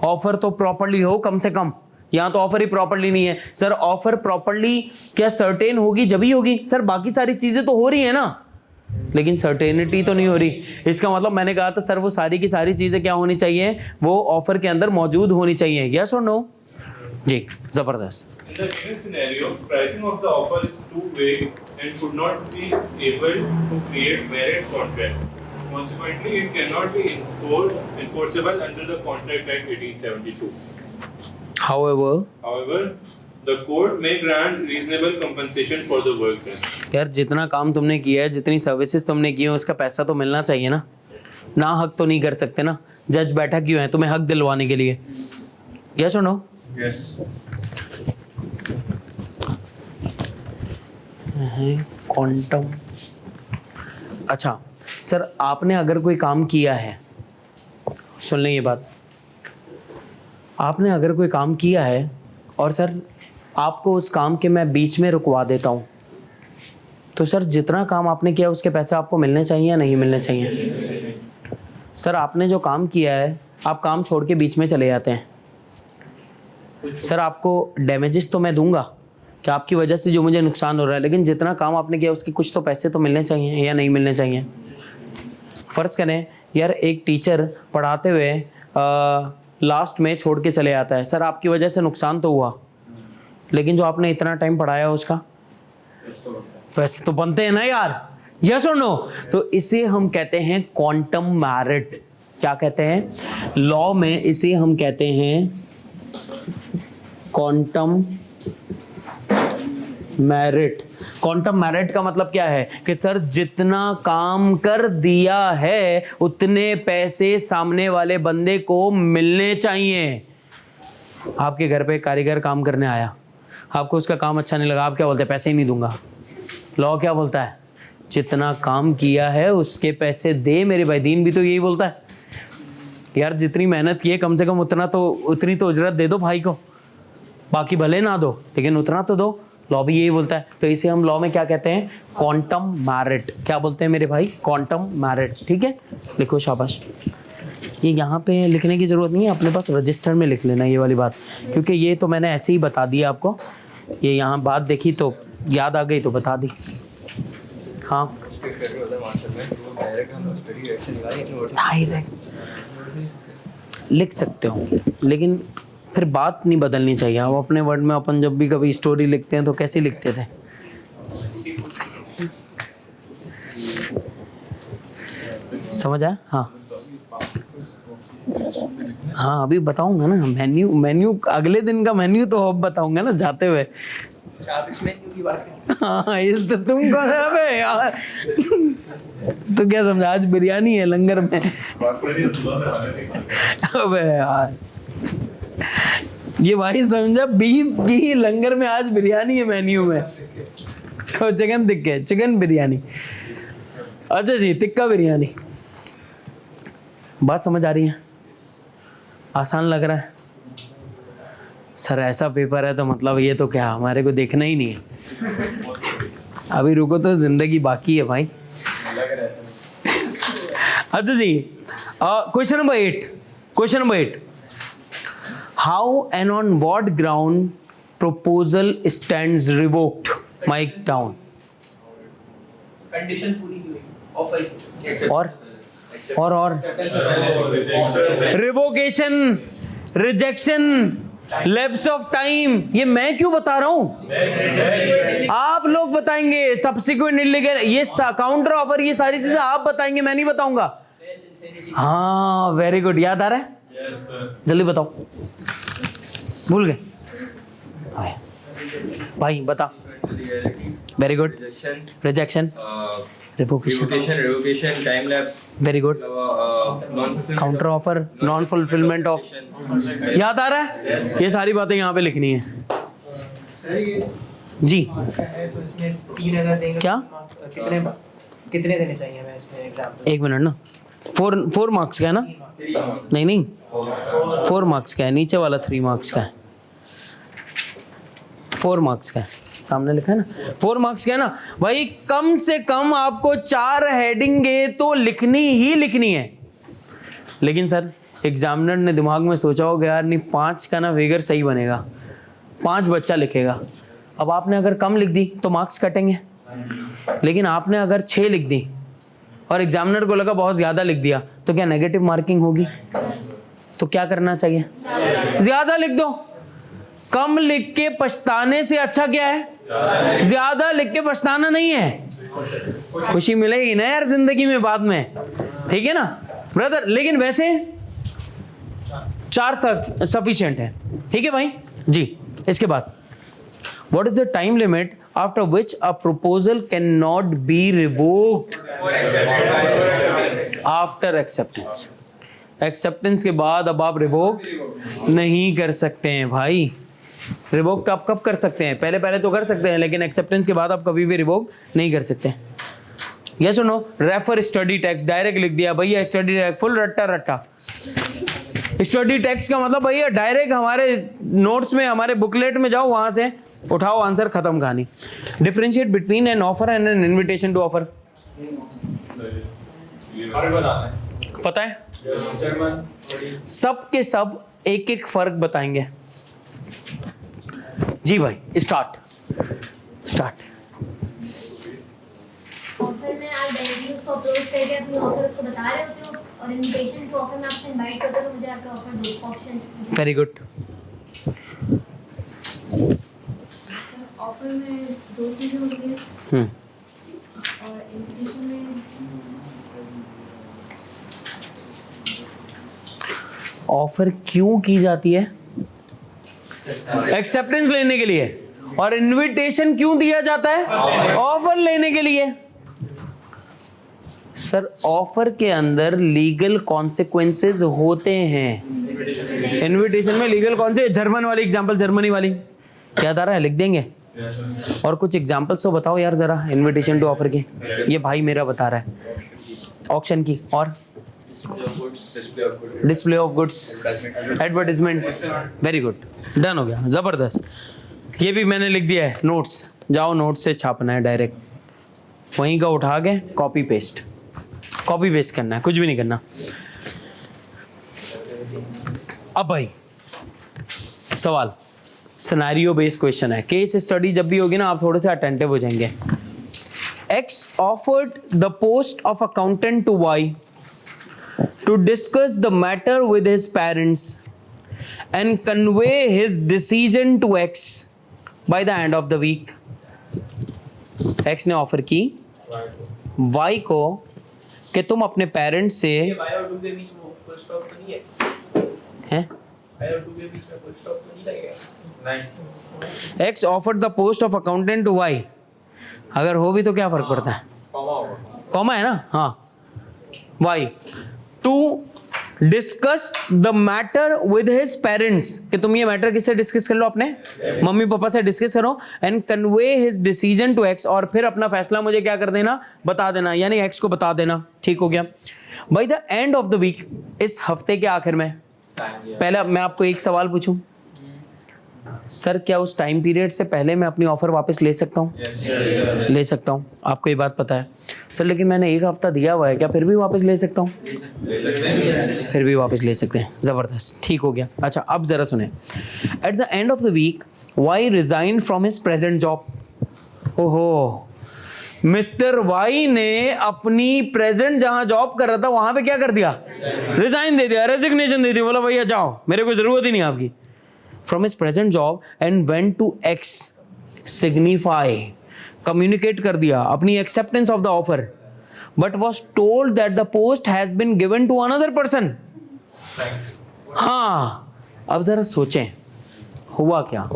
ऑफर तो प्रॉपर्ली हो कम से कम, यहाँ तो ऑफर ही प्रॉपर्ली नहीं है। सर ऑफर प्रॉपर्ली क्या सर्टेन होगी जब ही होगी? सर बाकी सारी चीजें तो हो रही है ना, लेकिन सर्टेनिटी तो नहीं हो रही। इसका मतलब मैंने कहा था सर वो सारी की सारी चीजें क्या होनी चाहिए, वो ऑफर के अंदर मौजूद होनी चाहिए। यस और नो? जी जबरदस्त। In the given scenario, pricing of the offer is too vague and could not be able to create valid contract. Consequently, it cannot be enforceable under the Contract Act 1872. However, the court may grant reasonable compensation for the work done. यार जितना काम तुमने किया है, जितनी services तुमने की है, उसका पैसा तो मिलना चाहिए ना। ना हक तो नहीं कर सकते ना, जज बैठा क्यों है? तुम्हें हक दिलवाने के लिए। यस और नो? Yes. क्वांटम। अच्छा सर, आपने अगर कोई काम किया है, सुन लें ये बात, आपने अगर कोई काम किया है और सर आपको उस काम के मैं बीच में रुकवा देता हूँ, तो सर जितना काम आपने किया उसके पैसे आपको मिलने चाहिए या नहीं मिलने चाहिए? सर आपने जो काम किया है, आप काम छोड़ के बीच में चले जाते हैं, सर आपको डैमेजेस तो मैं दूंगा कि आपकी वजह से जो मुझे नुकसान हो रहा है, लेकिन जितना काम आपने किया उसके कुछ तो पैसे तो मिलने चाहिए या नहीं मिलने चाहिए? फ़र्ज़ करें यार, एक टीचर पढ़ाते हुए लास्ट में छोड़ के चले जाता है, सर आपकी वजह से नुकसान तो हुआ, लेकिन जो आपने इतना टाइम पढ़ाया उसका पैसे तो बनते हैं ना यार, यस और नो? तो इसे हम कहते हैं क्वांटम मेरिट। क्या कहते हैं? लॉ में इसे हम कहते हैं क्वांटम मेरिट। क्वांटम मेरिट का मतलब क्या है कि सर जितना काम कर दिया है उतने पैसे सामने वाले बंदे को मिलने चाहिए। आपके घर पे कारीगर काम करने आया, आपको उसका काम अच्छा नहीं लगा, आप क्या बोलते हैं? पैसे ही नहीं दूंगा। लॉ क्या बोलता है? जितना काम किया है उसके पैसे दे मेरे भाई। दीन भी तो यही बोलता है यार, जितनी मेहनत की है कम से कम उतनी तो उजरत दे दो भाई को, बाकी भले ना दो लेकिन उतना तो दो। लॉ भी यही बोलता है। तो इसे हम लॉ में क्या कहते हैं? Quantum merit. क्या बोलते हैं मेरे भाई? Quantum merit. ठीक है, लिखो शाबाश। ये यहाँ पे लिखने की ज़रूरत नहीं है, अपने पास रजिस्टर में लिख लेना ये वाली बात, क्योंकि ये तो मैंने ऐसे ही बता दिया आपको। ये यहाँ बात देखी तो याद आ गई तो बता दी। हाँ डायरेक्ट लिख सकते हो, लेकिन फिर बात नहीं बदलनी चाहिए। हम अपने वर्ड में अपन जब भी कभी स्टोरी लिखते हैं तो कैसे लिखते थे? समझ आया? हाँ हाँ, अभी बताऊंगा ना मेन्यू अगले दिन का मेन्यू तो अब बताऊंगा ना जाते हुए। मेन्यू की बात। हाँ इस तो तुम कौन है बे यार? तो क्या समझा आज बिरयानी है लंगर में? अबे यार ये भाई समझा बीफ की लंगर में आज बिरयानी है मेन्यू में। चिकन टिक्के, चिकन बिरयानी। अच्छा जी, टिक्का बिरयानी। बात समझ आ रही है? आसान लग रहा है? सर ऐसा पेपर है तो मतलब ये तो क्या हमारे को देखना ही नहीं है। अभी रुको तो जिंदगी बाकी है भाई। अच्छा जी, question number 8। How and on what ground proposal stands revoked? Mike down. Condition पूरी नहीं हुई, और revocation, rejection, lapse of time. ये मैं क्यों बता रहा हूं? आप लोग बताएंगे। सब्सिक्वेंट इलीगल, ये काउंटर ऑफर, ये सारी चीजें आप बताएंगे, मैं नहीं बताऊंगा। हाँ वेरी गुड, याद आ रहा है? जल्दी बताओ, भूल गए भाई? बता। Very good. Rejection, revocation, time lapse, very good. non-fulfillment counter offer, non fulfilment of. याद आ रहा है? ये सारी बातें यहाँ पे लिखनी है जी। तो इसमें 3 अगर देंगे क्या? कितने देने चाहिए हमें इसमें एग्जाम्पल? एक मिनट ना, 4 मार्क्स का है ना? नहीं 4 मार्क्स का है, नीचे वाला 3 मार्क्स का है। 4 मार्क्स का है, सामने लिखा है ना 4 मार्क्स का है ना भाई। कम से कम आपको 4 हेडिंगें तो लिखनी ही लिखनी है। लेकिन सर एग्जामिनर ने दिमाग में सोचा होगा यार नहीं 5 का ना फिगर सही बनेगा, 5 बच्चा लिखेगा। अब आपने अगर कम लिख दी तो मार्क्स कटेंगे, लेकिन आपने अगर 6 लिख दी और एग्जामिनर को लगा बहुत ज्यादा लिख दिया तो क्या नेगेटिव मार्किंग होगी? तो क्या करना चाहिए? ज्यादा लिख दो। कम लिख के पछताने से अच्छा क्या है? ज्यादा लिख के पछताना नहीं है। खुशी मिलेगी ना यार जिंदगी में बाद में, ठीक है ना ब्रदर? लेकिन वैसे 4 सफिशिएंट है, ठीक है भाई जी। इसके बाद what is the time limit after which a proposal can not be revoked? After acceptance. Acceptance के बाद अब आप रिवोक नहीं कर सकते हैं भाई। रिवोक आप कब कर सकते हैं? पहले पहले तो कर सकते हैं, लेकिन एक्सेप्टेंस के बाद आप कभी भी रिवोक नहीं कर सकते। यस और no? Refer study text direct लिख दिया भैया, स्टडी टेक्स्ट फुल रट्टा रट्टा। स्टडी टेक्स्ट का मतलब भैया डायरेक्ट हमारे नोट्स में, हमारे बुकलेट में जाओ, वहां से उठाओ आंसर, खत्म कहानी। Differentiate between an offer and an invitation to offer. पता है? सब के सब एक एक फर्क बताएंगे। जी भाई स्टार्ट। ऑफर में आप डायरेक्टली उसको अप्रोच करके अपनी ऑफर उसको बता रहे होते हो, और इनविटेशन टू ऑफर में आपसे इनवाइट करते हो तो मुझे आपका ऑफर दो ऑप्शन। Very good. ऑफर में दो चीजें होती हैं और इनविटेशन में ऑफर क्यों की जाती है? एक्सेप्टेंस लेने के लिए। और इनविटेशन क्यों दिया जाता है? ऑफर लेने के लिए। सर ऑफर के अंदर लीगल कॉन्सिक्वेंसेस होते हैं। इनविटेशन में लीगल कौन से? जर्मन वाली एग्जांपल, जर्मनी वाली याद आ रहा है? लिख देंगे। और कुछ एग्जांपल्स तो बताओ यार जरा इनविटेशन टू ऑफर की। ये भाई मेरा बता रहा है। ऑक्शन की और display of goods, advertisement. Very good, done हो गया, जबरदस्त। ये भी मैंने लिख दिया है नोट्स। जाओ नोट्स से छापना है डायरेक्ट, वहीं का उठा के कॉपी पेस्ट करना है, कुछ भी नहीं करना। अब भाई सवाल सिनेरियो बेस्ड क्वेश्चन है। केस स्टडी जब भी होगी ना, आप थोड़े से अटेंटिव हो जाएंगे। X offered the post of accountant to Y to discuss the matter with his parents and convey his decision to X by the end of the week. X ने ऑफर की Y को कि तुम अपने parents से हैं? X offered the post of accountant to Y. अगर हो भी तो क्या फर्क पड़ता है? कॉमा है ना? हाँ। Y to discuss the matter with his parents, कि तुम ये मैटर किससे डिस्कस कर लो? अपने मम्मी पापा से डिस्कस करो। and convey his decision to X, और फिर अपना फैसला मुझे क्या कर देना? बता देना, यानी X को बता देना। ठीक हो गया। by the end of the week, इस हफ्ते के आखिर में। पहले मैं आपको एक सवाल पूछूं, सर क्या उस टाइम पीरियड से पहले मैं अपनी ऑफर वापस ले सकता हूँ? ले सकता हूँ। आपको ये बात पता है? सर लेकिन मैंने एक हफ्ता दिया हुआ है, क्या फिर भी वापस ले सकता हूँ? फिर भी वापस ले सकते हैं। जबरदस्त, ठीक हो गया। अच्छा अब जरा सुने। At the end of the week Y resign from his present job. ओहो, मिस्टर वाई ने अपनी प्रेजेंट जहां जॉब कर रहा था वहां पे क्या कर दिया? रिजाइन दे दिया, रेजिग्नेशन दे दी। बोला भैया जाओ, मेरे को जरूरत ही नहीं आपकी। From his present job and went to X, signify, communicate कर दिया अपनी acceptance of the offer, but was told that the post has been given to another person. हाँ, अब जरा सोचें हुआ क्या?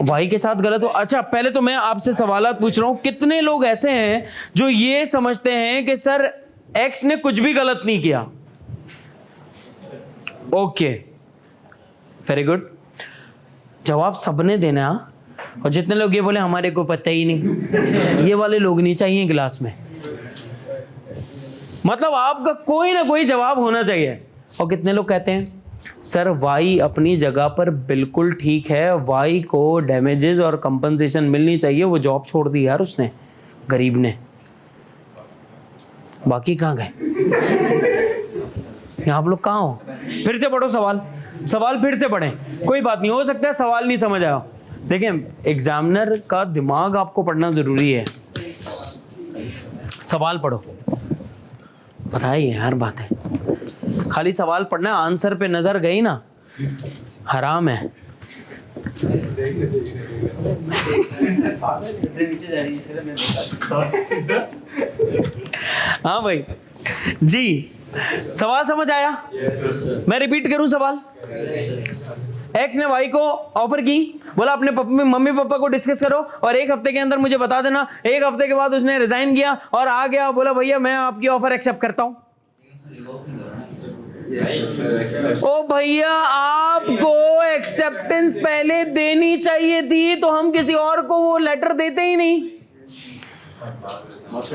भाई के साथ गलत हो। अच्छा पहले तो मैं आपसे सवालात पूछ रहा हूं, कितने लोग ऐसे हैं जो ये समझते हैं कि सर X ने कुछ भी गलत नहीं किया? Okay, very good. जवाब सबने देना। और जितने लोग ये बोले हमारे को पता ही नहीं, ये वाले लोग नहीं चाहिए क्लास में। मतलब आपका कोई ना कोई जवाब होना चाहिए। और कितने लोग कहते हैं सर वाई अपनी जगह पर बिल्कुल ठीक है, वाई को डैमेजेस और कंपनसेशन मिलनी चाहिए, वो जॉब छोड़ दी यार उसने, गरीब ने। बाकी कहाँ गए? आप लोग कहाँ हो? फिर से पढ़ो सवाल फिर से पढ़ें। कोई बात नहीं, हो सकता है सवाल नहीं समझ आया। देखें एग्जामिनर का दिमाग आपको पढ़ना जरूरी है। सवाल पढ़ो, पता ही है यार बात है। खाली सवाल पढ़ना, आंसर पे नजर गई ना हराम है। हाँ भाई जी, सवाल समझ आया? मैं रिपीट करूं सवाल। एक्स ने वाई को ऑफर की, बोला अपने मम्मी पापा को डिस्कस करो और एक हफ्ते के अंदर मुझे बता देना। एक हफ्ते के बाद उसने रिजाइन किया और आ गया, बोला भैया मैं आपकी ऑफर एक्सेप्ट करता हूं। ओ भैया, आपको एक्सेप्टेंस पहले देनी चाहिए थी, तो हम किसी और को वो लेटर देते ही नहीं।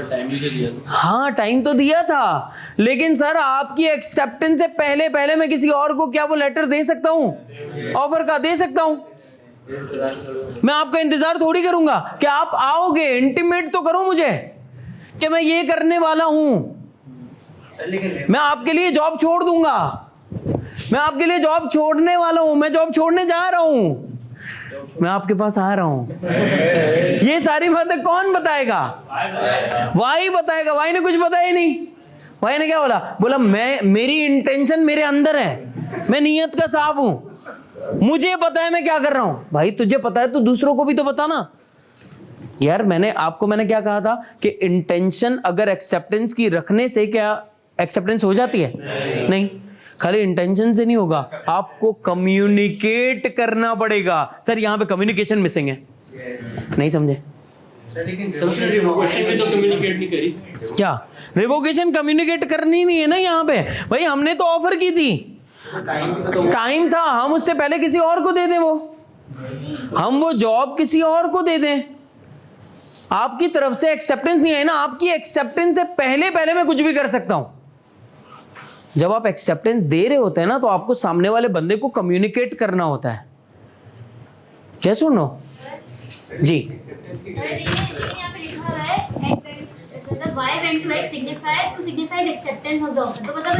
टाइम भी तो दिया था। हाँ, टाइम तो दिया था, लेकिन सर आपकी एक्सेप्टेंस से पहले पहले मैं किसी और को क्या वो लेटर दे सकता हूँ? ऑफर का दे सकता हूँ? मैं आपका इंतजार थोड़ी करूंगा कि आप आओगे। इंटीमेट तो करो मुझे कि मैं ये करने वाला हूं। मैं आपके लिए जॉब छोड़ दूंगा, मैं आपके लिए जॉब छोड़ने वाला हूं, मैं जॉब छोड़ने जा रहा हूं, मैं आपके पास आ रहा हूं। ये सारी बातें कौन बताएगा? वाई बताएगा। वाई ने कुछ बताया नहीं। वाई ने क्या बोला? बोला मेरी इंटेंशन मेरे अंदर है, मैं नियत का साफ हूं, मुझे पता है मैं क्या कर रहा हूं। भाई तुझे पता है तो दूसरों को भी तो बताना यार। मैंने क्या कहा था कि इंटेंशन अगर एक्सेप्टेंस की रखने से क्या एक्सेप्टेंस हो जाती है? नहीं, खाली इंटेंशन से नहीं होगा, आपको कम्युनिकेट करना पड़ेगा। सर यहाँ पे कम्युनिकेशन मिसिंग है, नहीं समझे? उसने रिवोकेशन भी तो कम्युनिकेट नहीं करी। क्या रिवोकेशन कम्युनिकेट करनी नहीं है ना यहाँ पे? भाई हमने तो ऑफर की थी, टाइम था, हम उससे पहले किसी और को दे दें, हम वो जॉब किसी और को दे दें। आपकी तरफ से एक्सेप्टेंस नहीं है ना, आपकी एक्सेप्टेंस से पहले पहले मैं कुछ भी कर सकता हूं। जब आप एक्सेप्टेंस दे रहे होते हैं ना, तो आपको सामने वाले बंदे को कम्युनिकेट करना होता है। क्या सुनो जी?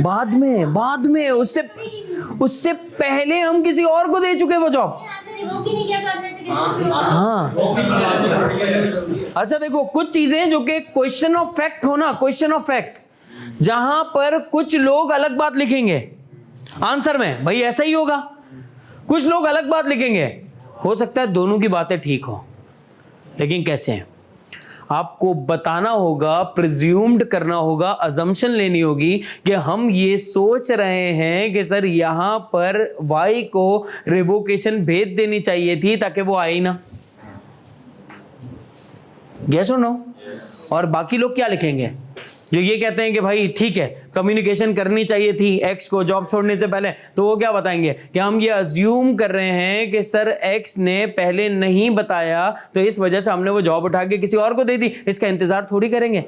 बाद में उससे पहले हम किसी और को दे चुके वो जॉब। हाँ, अच्छा देखो, कुछ चीजें जो कि क्वेश्चन ऑफ फैक्ट हो ना, क्वेश्चन ऑफ फैक्ट, जहां पर कुछ लोग अलग बात लिखेंगे आंसर में, भाई ऐसा ही होगा, कुछ लोग अलग बात लिखेंगे, हो सकता है दोनों की बातें ठीक हो, लेकिन कैसे? आपको बताना होगा, प्रिज्यूम्ड करना होगा, अजम्पशन लेनी होगी कि हम ये सोच रहे हैं कि सर यहां पर वाई को रिवोकेशन भेज देनी चाहिए थी ताकि वो आई ना। यस और नो? और बाकी लोग क्या लिखेंगे जो ये कहते हैं कि भाई ठीक है कम्युनिकेशन करनी चाहिए थी एक्स को जॉब छोड़ने से पहले? तो वो क्या बताएंगे कि हम ये अज्यूम कर रहे हैं कि सर एक्स ने पहले नहीं बताया, तो इस वजह से हमने वो जॉब उठा के किसी और को दे दी। इसका इंतजार थोड़ी करेंगे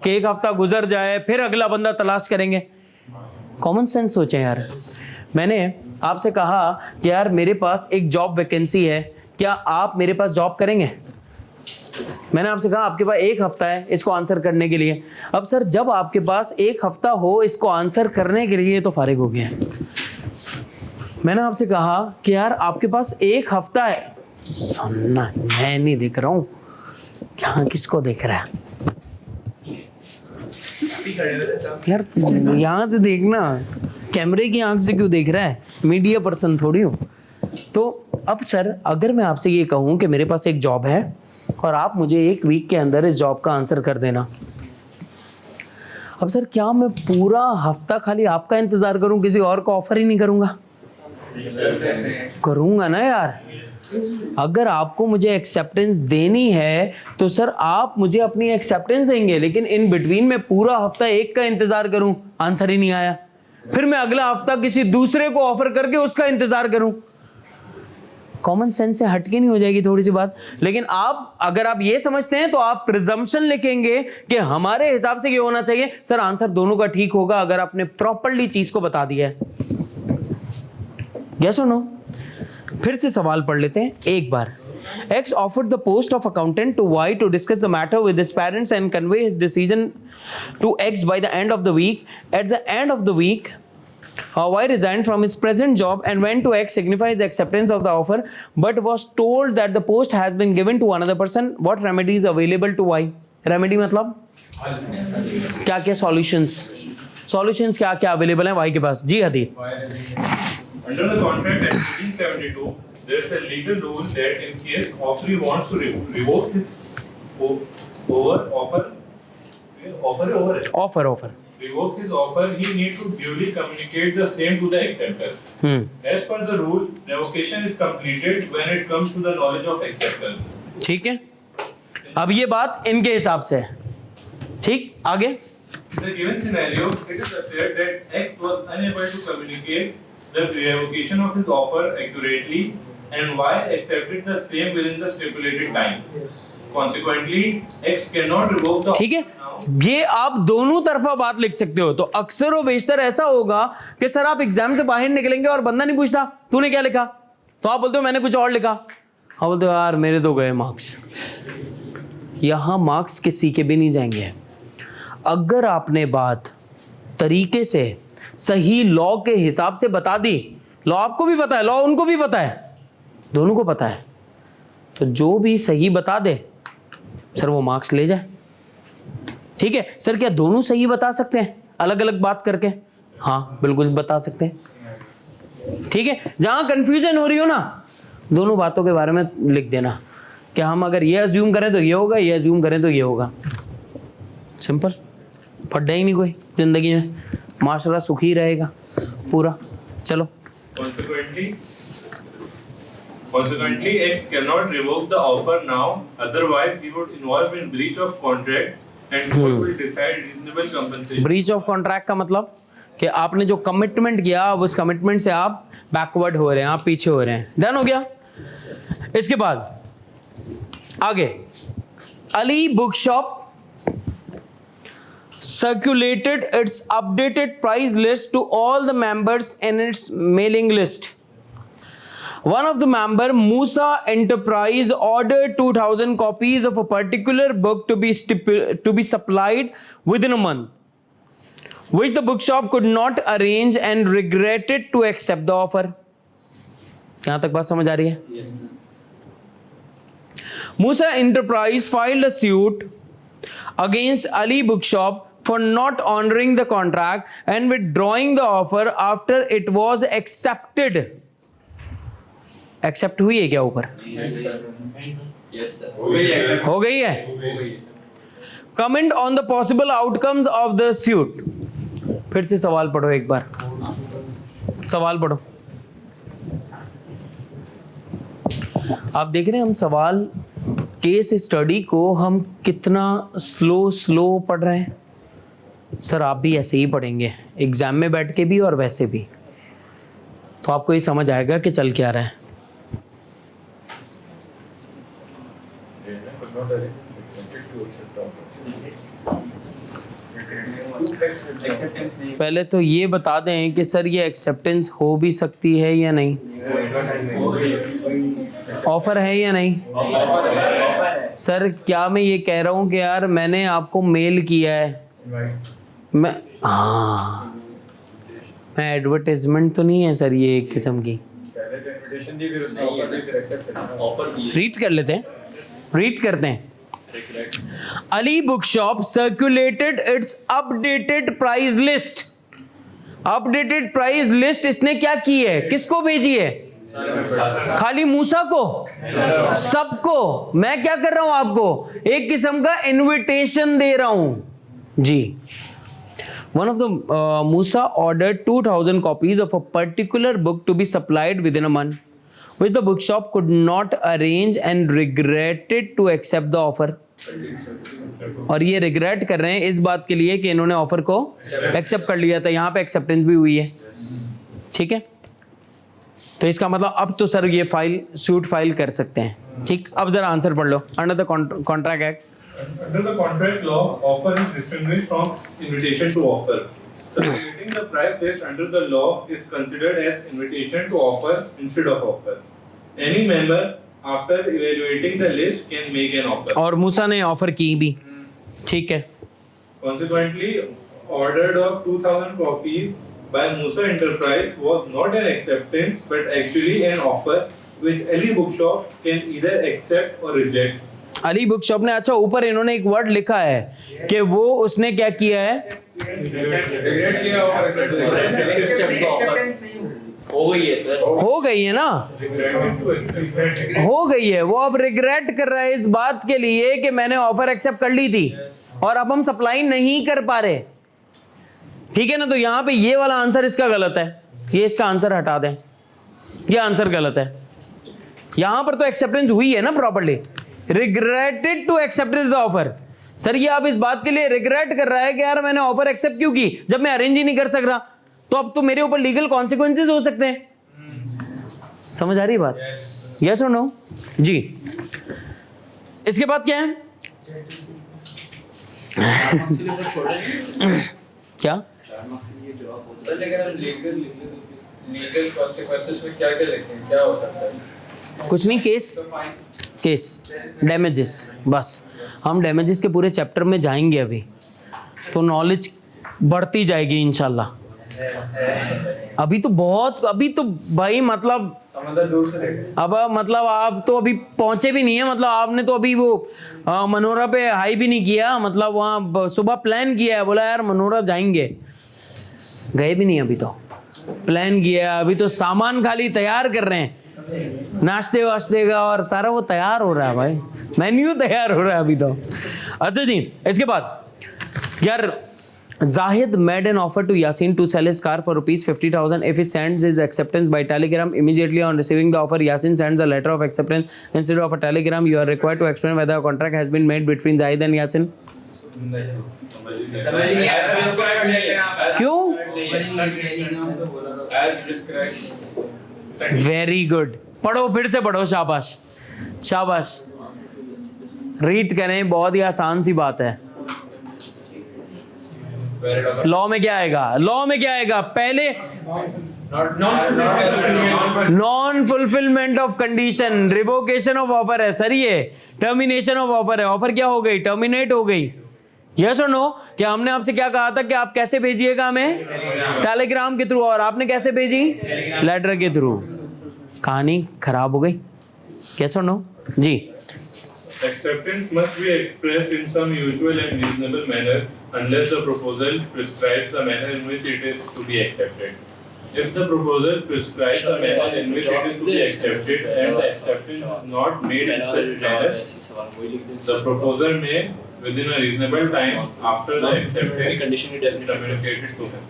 कि एक हफ्ता गुजर जाए फिर अगला बंदा तलाश करेंगे। कॉमन सेंस सोचें यार। मैंने आपसे कहा कि यार मेरे पास एक जॉब वैकेंसी है, क्या आप मेरे पास जॉब करेंगे? मैंने आपसे कहा आपके पास एक हफ्ता है इसको आंसर करने के लिए। अब सर जब आपके पास एक हफ्ता हो इसको आंसर करने के लिए तो फारिग हो गया। मैंने आपसे कहा कि यार आपके पास एक हफ्ता है, सुनना मैं नहीं देख रहा हूं, क्या किसको देख रहा है यार? यहां से देखना, कैमरे की आंख से क्यों देख रहा है? मीडिया पर्सन थोड़ी हूं। तो अब सर अगर मैं आपसे ये कहूं कि मेरे पास एक जॉब है और आप मुझे एक वीक के अंदर इस जॉब का आंसर कर देना, अब सर क्या मैं पूरा हफ्ता खाली आपका इंतजार करूं, किसी और को ऑफर ही नहीं करूंगा? करूंगा ना यार। अगर आपको मुझे एक्सेप्टेंस देनी है तो सर आप मुझे अपनी एक्सेप्टेंस देंगे, लेकिन इन बिटवीन में पूरा हफ्ता एक का इंतजार करूं, आंसर ही नहीं आया, फिर मैं अगला हफ्ता किसी दूसरे को ऑफर करके उसका इंतजार करूं। कॉमन सेंस से हटके नहीं हो जाएगी थोड़ी सी बात? लेकिन आप अगर आप ये समझते हैं तो आप प्रिजम्पशन लिखेंगे कि हमारे हिसाब से ये होना चाहिए। सर आंसर दोनों का ठीक होगा अगर आपने प्रॉपर्ली चीज को बता दिया है। यस और नो? फिर से सवाल पढ़ लेते हैं एक बार। X offered the post of accountant to Y to discuss the matter with his parents and convey his decision to X by the end of the week. At the end of the week, Y resigned from his present job and went to X signify his acceptance of the offer, but was told that the post has been given to another person. What remedy is available to Y? Remedy मतलब क्या क्या solutions क्या क्या available है Y के पास? जी हदीद। Under the contract at 1872, there is a legal rule that in case offeree wants to revoke his revoke his offer, he needs to duly communicate the same to the acceptor. As per the rule, revocation is completed when it comes to the knowledge of acceptor. ठीक है, अब ये बात इनके हिसाब से है। ठीक, आगे In the given scenario, it is apparent that X was unable to communicate the revocation of his offer accurately, and Y accepted the same within the stipulated time. Consequently, X cannot revoke the ठीक है, offer now. ये आप दोनों तरफा बात लिख सकते हो। तो अक्सर और बेशतर ऐसा होगा कि सर आप एग्जाम से बाहर निकलेंगे और बंदा नहीं पूछता तूने क्या लिखा, तो आप बोलते हो मैंने कुछ और लिखा। हाँ बोलते हो यार मेरे तो गए मार्क्स। यहां मार्क्स किसी के भी नहीं जाएंगे। अगर आपने बात तरीके से सही लॉ के हिसाब से बता दी, लॉ आपको भी पता है, लॉ उनको भी पता है, दोनों को पता है, तो जो भी सही बता दे सर वो मार्क्स ले जाए। ठीक है सर, क्या दोनों सही बता सकते हैं अलग अलग बात करके? हाँ बिल्कुल बता सकते हैं। ठीक है, जहां कंफ्यूजन हो रही हो ना, दोनों बातों के बारे में लिख देना कि हम अगर ये अज्यूम करें तो ये होगा, ये अज्यूम करें तो ये होगा। सिंपल, फड्डा ही नहीं कोई जिंदगी में, माशाल्लाह सुखी रहेगा पूरा। चलो Consequently, X cannot revoke the offer now, otherwise he would involve in breach of contract and court will decide reasonable compensation. Breach of contract का मतलब कि आपने जो कमिटमेंट किया अब उस कमिटमेंट से आप बैकवर्ड हो रहे हैं, आप पीछे हो रहे हैं। डन हो गया। इसके बाद आगे, Ali book shop circulated its updated price list to all the members in its mailing list. One of the member, Musa Enterprise, ordered 2000 copies of a particular book to be supplied within a month, which the bookshop could not arrange and regretted to accept the offer. यहां तक बात समझ आ रही है? Yes. Musa Enterprise filed a suit against Ali Bookshop for not honoring the contract and withdrawing the offer after it was accepted. Accept हुई है क्या ऊपर? Yes sir. हो गई है? Comment on the possible outcomes of the suit. फिर से सवाल पढ़ो एक बार, सवाल पढ़ो। आप देख रहे हैं हम सवाल केस स्टडी को हम कितना स्लो पढ़ रहे हैं। सर आप भी ऐसे ही पढ़ेंगे एग्जाम में बैठ के भी और वैसे भी, तो आपको ये समझ आएगा कि चल क्या रहा है। पहले तो ये बता दें कि सर ये एक्सेप्टेंस हो भी सकती है या नहीं, ऑफर है या नहीं? सर क्या मैं ये कह रहा हूँ कि यार मैंने आपको मेल किया है, मैं एडवर्टाइजमेंट तो नहीं है सर ये एक किस्म की? रीड कर लेते हैं, रीड करते हैं। Ali book shop circulated it's updated price list. Updated price list इसने क्या की है, किसको भेजी है? खाली मूसा को? सबको। मैं क्या कर रहा हूं, आपको एक किस्म का इनविटेशन दे रहा हूं जी। One of the Musa ordered 2000 copies of a particular book to be supplied within a month, which the bookshop could not arrange and regretted to accept the offer. और ये रिग्रेट कर रहे हैं इस बात के लिए कि इन्होंने ऑफर को एक्सेप्ट कर लिया था। यहाँ पे एक्सेप्टेंस भी हुई है। ठीक है, तो इसका मतलब अब तो सर ये फाइल सूट फाइल कर सकते हैं। ठीक, अब जरा आंसर पढ़ लो। Under the contract act, Under the contract law, offer is distinguished from invitation to offer. Circulating the price list under the law is considered as invitation to offer instead of offer. Any member, after evaluating the list, can make an offer. और मूसा ने offer की भी। ठीक है, Consequently, ordered of 2000 copies by Musa Enterprise was not an acceptance but actually an offer which any bookshop can either accept or reject. Ali book shop ने, अच्छा ऊपर इन्होंने एक वर्ड लिखा है कि वो उसने क्या किया है, हो गई है सर, हो गई है ना, हो गई है। वो अब रिग्रेट कर रहा है इस बात के लिए कि मैंने ऑफर एक्सेप्ट कर ली थी और अब हम सप्लाई नहीं कर पा रहे। ठीक है ना, तो यहां पे ये वाला आंसर इसका गलत है, ये इसका आंसर हटा दें, ये आंसर गलत है। यहां पर तो एक्सेप्टेंस हुई है ना properly, regretted to accept the offer, sir ये आप इस बात के लिए रिग्रेट कर रहा है कि यार मैंने ऑफर एक्सेप्ट क्यों की जब मैं अरेंज ही नहीं कर सक रहा, तो अब तो मेरे ऊपर लीगल कॉन्सिक्वेंसेज हो सकते हैं। समझ आ रही बात? यस और नो? जी। इसके बाद क्या है? क्या लीगल कॉन्सिक्वेंसेस में क्या क्या लिखें, क्या हो सकता है? कुछ नहीं, केस डैमेजेस, बस हम डैमेजेस के पूरे चैप्टर में जाएंगे अभी, तो नॉलेज बढ़ती जाएगी इंशाल्लाह। अभी तो भाई मतलब समंदर दूर से देखें। अब मतलब आप तो अभी पहुंचे भी नहीं है, मतलब आपने तो अभी वो मनोरा पे हाई भी नहीं किया, मतलब वहाँ सुबह प्लान किया है, बोला यार मनोरा जाएंगे, गए भी नहीं, अभी तो प्लान किया है, अभी तो सामान खाली तैयार कर रहे हैं, नाश्ते वाश्ते का और सारा वो तैयार हो रहा है भाई, मेन्यू तैयार हो रहा है अभी तो। अच्छा जी, इसके बाद यार Zahid made an offer to Yasin to sell his car for rupees 50,000 if he sends his acceptance by telegram. Immediately on receiving the offer, Yasin sends a letter of acceptance instead of a telegram. You are required to explain whether a contract has been made between Zahid and Yasin. क्यों? Very good. पढ़ो, फिर से पढ़ो, शाबाश शाबाश, read करें, बहुत ही आसान सी बात है। लॉ में क्या आएगा? लॉ में क्या आएगा? पहले non fulfilment of condition, revocation of offer है सर, ये टर्मिनेशन ऑफ ऑफर है। ऑफर क्या हो गई? टर्मिनेट हो गई। यस और नो? क्या हमने आपसे क्या कहा था कि आप कैसे भेजिएगा हमें? टेलीग्राम के थ्रू, और आपने कैसे भेजी? लेटर के थ्रू। कहानी खराब हो गई। यस और नो? जी। Acceptance must be expressed in some usual and reasonable manner unless the proposal prescribes the manner in which it is to be accepted. If the proposal prescribes the manner in which it is to be accepted and the acceptance is not made in such manner, the proposal may, within a reasonable time after the acceptance, is communicated to him.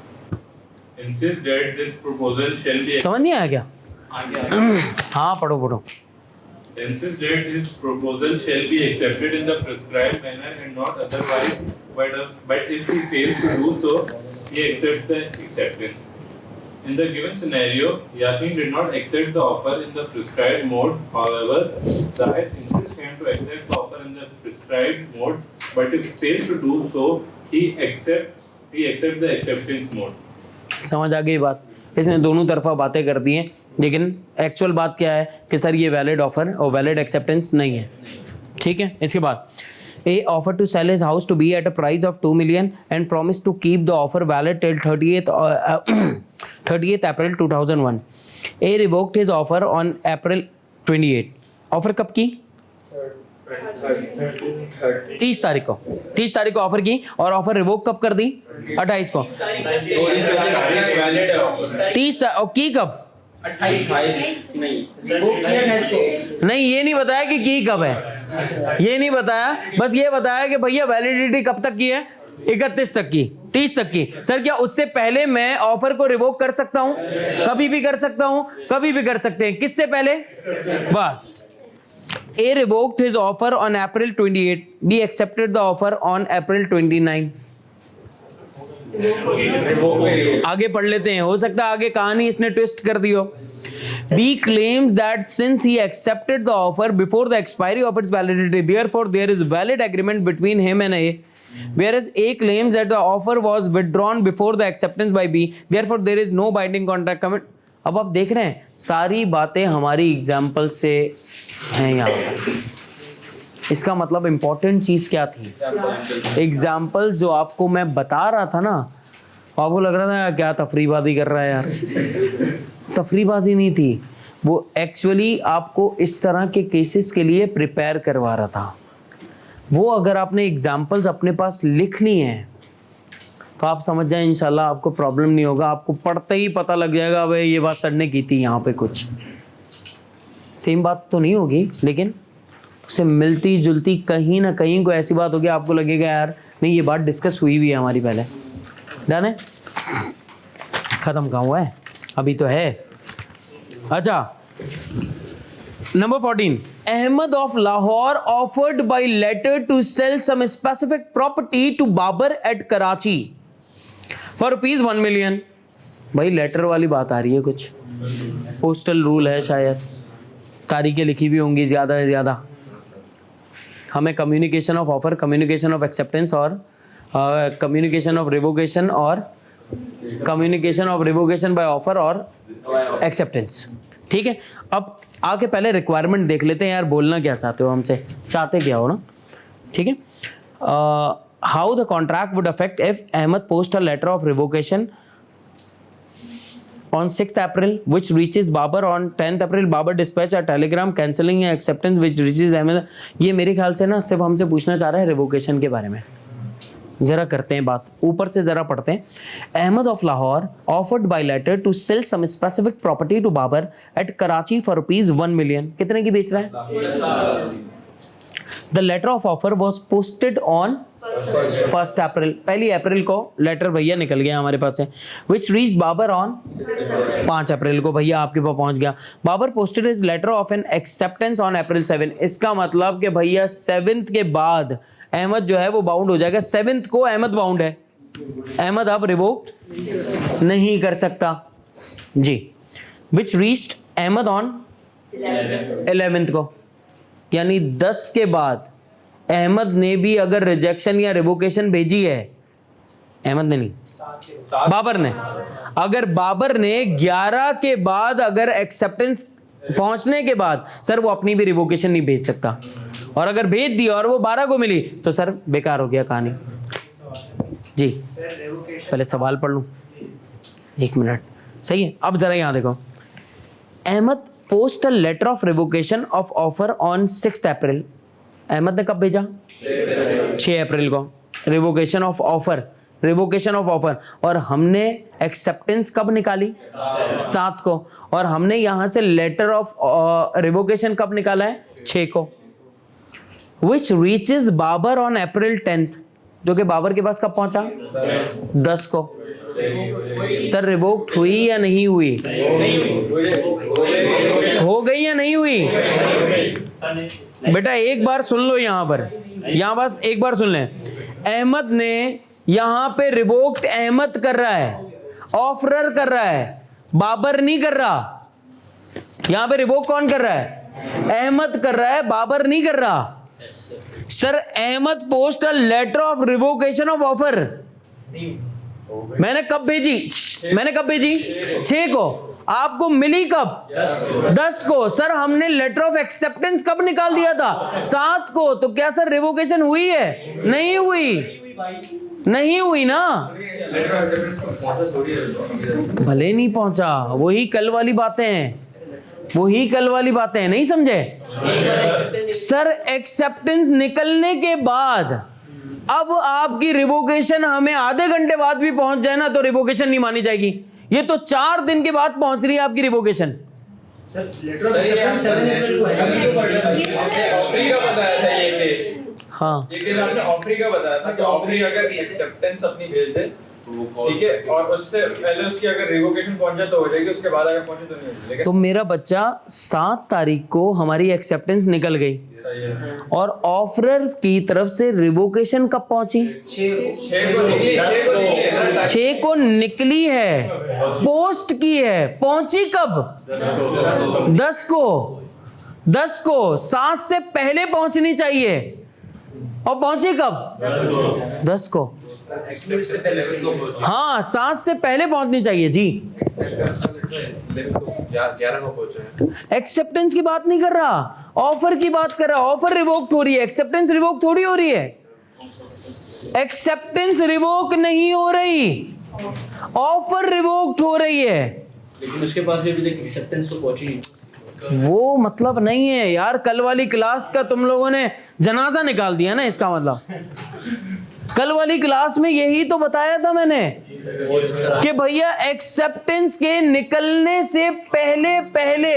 Insist that this proposal shall be समझ नहीं आया क्या? हाँ पढ़ो पढ़ो। Insist that his proposal shall be accepted in the prescribed manner and not otherwise, but if he fails to do so, he accepts the acceptance. In the given scenario, Yasin did not accept the offer in the prescribed mode. However, Zahid insists him to accept the offer in the prescribed mode, but if he fails to do so, he accepts the acceptance mode. समझ आ गई बात? इसने दोनों तरफा बातें कर दी हैं, लेकिन एक्चुअल बात क्या है कि सर ये वैलिड ऑफर और वैलिड एक्सेप्टेंस नहीं है। ठीक है, इसके बाद A offered to sell his house to B at a price of 2 million and promised to keep the offer valid till 30th April 2001. A revoked his offer on April 28. Offer कब की? 30 तारीख को ऑफर की, और offer revoke कब कर दी? 28 को। 30 और की कब? 28 नहीं, ये नहीं बताया कि कब है, ये नहीं बताया, बस ये बताया कि भैया वैलिडिटी कब तक की है? 31 तक की, 30 तक की। सर क्या उससे पहले मैं ऑफर को रिवोक कर सकता हूं? कभी भी कर सकता हूं, कभी भी कर सकते हैं। किससे पहले? बस। A revoked his offer on April 28. B accepted the offer on April 29. आगे पढ़ लेते हैं, हो सकता है आगे कहानी इसने ट्विस्ट कर दी हो। B claims that since he accepted the offer before the expiry of its validity, therefore there is valid agreement between him and A. Whereas A claims that the offer was withdrawn before the acceptance by B, therefore there is no binding contract commit. अब आप देख रहे हैं सारी बातें हमारी example से हैं यहाँ पर। इसका मतलब इंपॉर्टेंट चीज क्या थी? एग्जाम्पल जो आपको मैं बता रहा था ना, आपको लग रहा था क्या तफरीबाजी कर रहा है यार। तफरीबाजी नहीं थी वो, एक्चुअली आपको इस तरह के केसेस के लिए प्रिपेयर करवा रहा था। वो अगर आपने एग्जाम्पल्स अपने पास लिख ली हैं तो आप समझ जाए इंशाल्लाह आपको प्रॉब्लम नहीं होगा। आपको पढ़ते ही पता लग जाएगा भाई ये बात सर ने की थी, यहाँ पे कुछ सेम बात तो नहीं होगी, लेकिन उससे मिलती जुलती कहीं ना कहीं कोई ऐसी बात होगी आपको लगेगा यार नहीं ये बात डिस्कस हुई भी है हमारी पहले। डन है? खत्म कहाँ हुआ है? अभी तो है। अच्छा Number 14. Ahmed of Lahore offered by letter to sell some specific property to Babar at Karachi for rupees 1 million. भाई लेटर वाली बात आ रही है, कुछ पोस्टल रूल है शायद, तारीखें लिखी भी होंगी ज़्यादा से ज़्यादा. हमें communication of offer, communication of acceptance और कम्युनिकेशन ऑफ रिवोकेशन और communication of revocation by offer और एक्सेप्टेंस. ठीक है, अब आके पहले रिक्वायरमेंट देख लेते हैं यार, बोलना क्या चाहते हो हमसे, चाहते क्या हो ना. ठीक है, how the contract would affect if Ahmed post a letter of revocation on 6th April which reaches Babar on 10th April. Babar dispatch a telegram cancelling acceptance which reaches Ahmed. ये मेरे ख्याल से ना सिर्फ हमसे पूछना चाह रहा है रिवोकेशन के बारे में. जरा करते हैं बात, ऊपर से जरा पढ़ते हैं. Ahmed of Lahore offered by letter to sell some specific property to Babar at Karachi for rupees 1 million. कितने की बेच रहा है? The letter of offer was posted on 1st April. 1 अप्रैल को लेटर भैया निकल गया हमारे पास है. विच रीच्ड बाबर ऑन 5 अप्रैल को भैया आपके पास पहुंच गया. Babar posted his letter of an acceptance on April 7. इसका मतलब कि भैया 7th के बाद अहमद जो है वो बाउंड हो जाएगा. 7th को अहमद बाउंड है, अहमद अब रिवोक्ड नहीं कर सकता जी. विच रीच्ड अहमद ऑन 11th को, यानी 10 के बाद अहमद ने भी अगर रिजेक्शन या रिवोकेशन भेजी है, अहमद ने नहीं, बाबर ने. अगर बाबर ने 11 के बाद अगर एक्सेप्टेंस पहुंचने के बाद, सर वो अपनी भी रिवोकेशन नहीं भेज सकता. और अगर भेज दी और वो 12 को मिली तो सर बेकार हो गया कहानी जी. पहले सवाल पढ़ लूं, 1 मिनट. सही है, अब जरा यहां देखो. Ahmed post a letter of revocation of offer on 6th April. Ahmed ने कब भेजा? 6 अप्रैल को. Revocation of offer, revocation of offer. और हमने एक्सेप्टेंस कब निकाली? 7 को. और हमने यहां से लेटर ऑफ रिवोकेशन कब निकाला है? 6 को. Which reaches Babar on April 10th, जो कि बाबर के पास कब पहुंचा? 10 को. सर रिवोक्ड हुई या नहीं हुई? हो गई या नहीं हुई? बेटा एक बार सुन लो, यहां पर यहां बात एक बार सुन लें. अहमद ने यहां पे रिवोक्ड अहमद कर रहा है, ऑफरर कर रहा है, बाबर नहीं कर रहा. यहां पे रिवोक कौन कर रहा है? अहमद कर रहा है, बाबर नहीं कर रहा. Sir Ahmed post a letter of revocation of offer. मैंने कब भेजी? 6 को. आपको मिली कब? 10 को. सर हमने लेटर ऑफ एक्सेप्टेंस कब निकाल दिया था? 7 को. तो क्या सर रिवोकेशन हुई है? नहीं हुई, नहीं हुई ना. भले नहीं पहुंचा, वही कल वाली बातें हैं, वही कल वाली बातें हैं, नहीं समझे? सर एक्सेप्टेंस निकलने के बाद अब आपकी रिवोकेशन हमें आधे घंटे बाद भी पहुंच जाए ना तो रिवोकेशन नहीं मानी जाएगी. ये तो 4 दिन के बाद पहुंच रही है आपकी revocation. Sir letter of acceptance 7 अप्रैल को है. ऑफरी का बताया था ये केस. हाँ, ये केस आपने ऑफरी का बताया था कि ऑफरी अगर एक्सेप्टेंस अपनी भेज दे, ठीक है, और उससे पहले उसकी अगर रिवोकेशन पहुंच जाए तो हो जाएगी, उसके बाद अगर पहुंचे तो नहीं होगी. तो मेरा बच्चा 7 तारीख को हमारी एक्सेप्टेंस निकल गई और ऑफरर की तरफ से रिवोकेशन कब पहुंची? 6 को निकली है, पोस्ट की है, पहुंची कब? 10 को. 10 को 7 से पहले पहुंचनी चाहिए और पहुंची कब? 10 को. हाँ 7 से पहले पहुंचनी चाहिए जी. 11 को पहुंचे. एक्सेप्टेंस की बात नहीं कर रहा, ऑफर की बात कर रहा. ऑफर रिवोक्ड हो रही है, एक्सेप्टेंस रिवोक थोड़ी हो रही है. एक्सेप्टेंस रिवोक नहीं हो रही, ऑफर रिवोक्ड हो रही है. लेकिन उसके पास भी अभी तक एक्सेप्टेंस तो पहुंची नहीं. वो मतलब नहीं है यार. कल वाली क्लास का तुम लोगों ने जनाजा निकाल दिया ना, इसका मतलब कल वाली क्लास में यही तो बताया था मैंने कि भैया एक्सेप्टेंस के निकलने से पहले पहले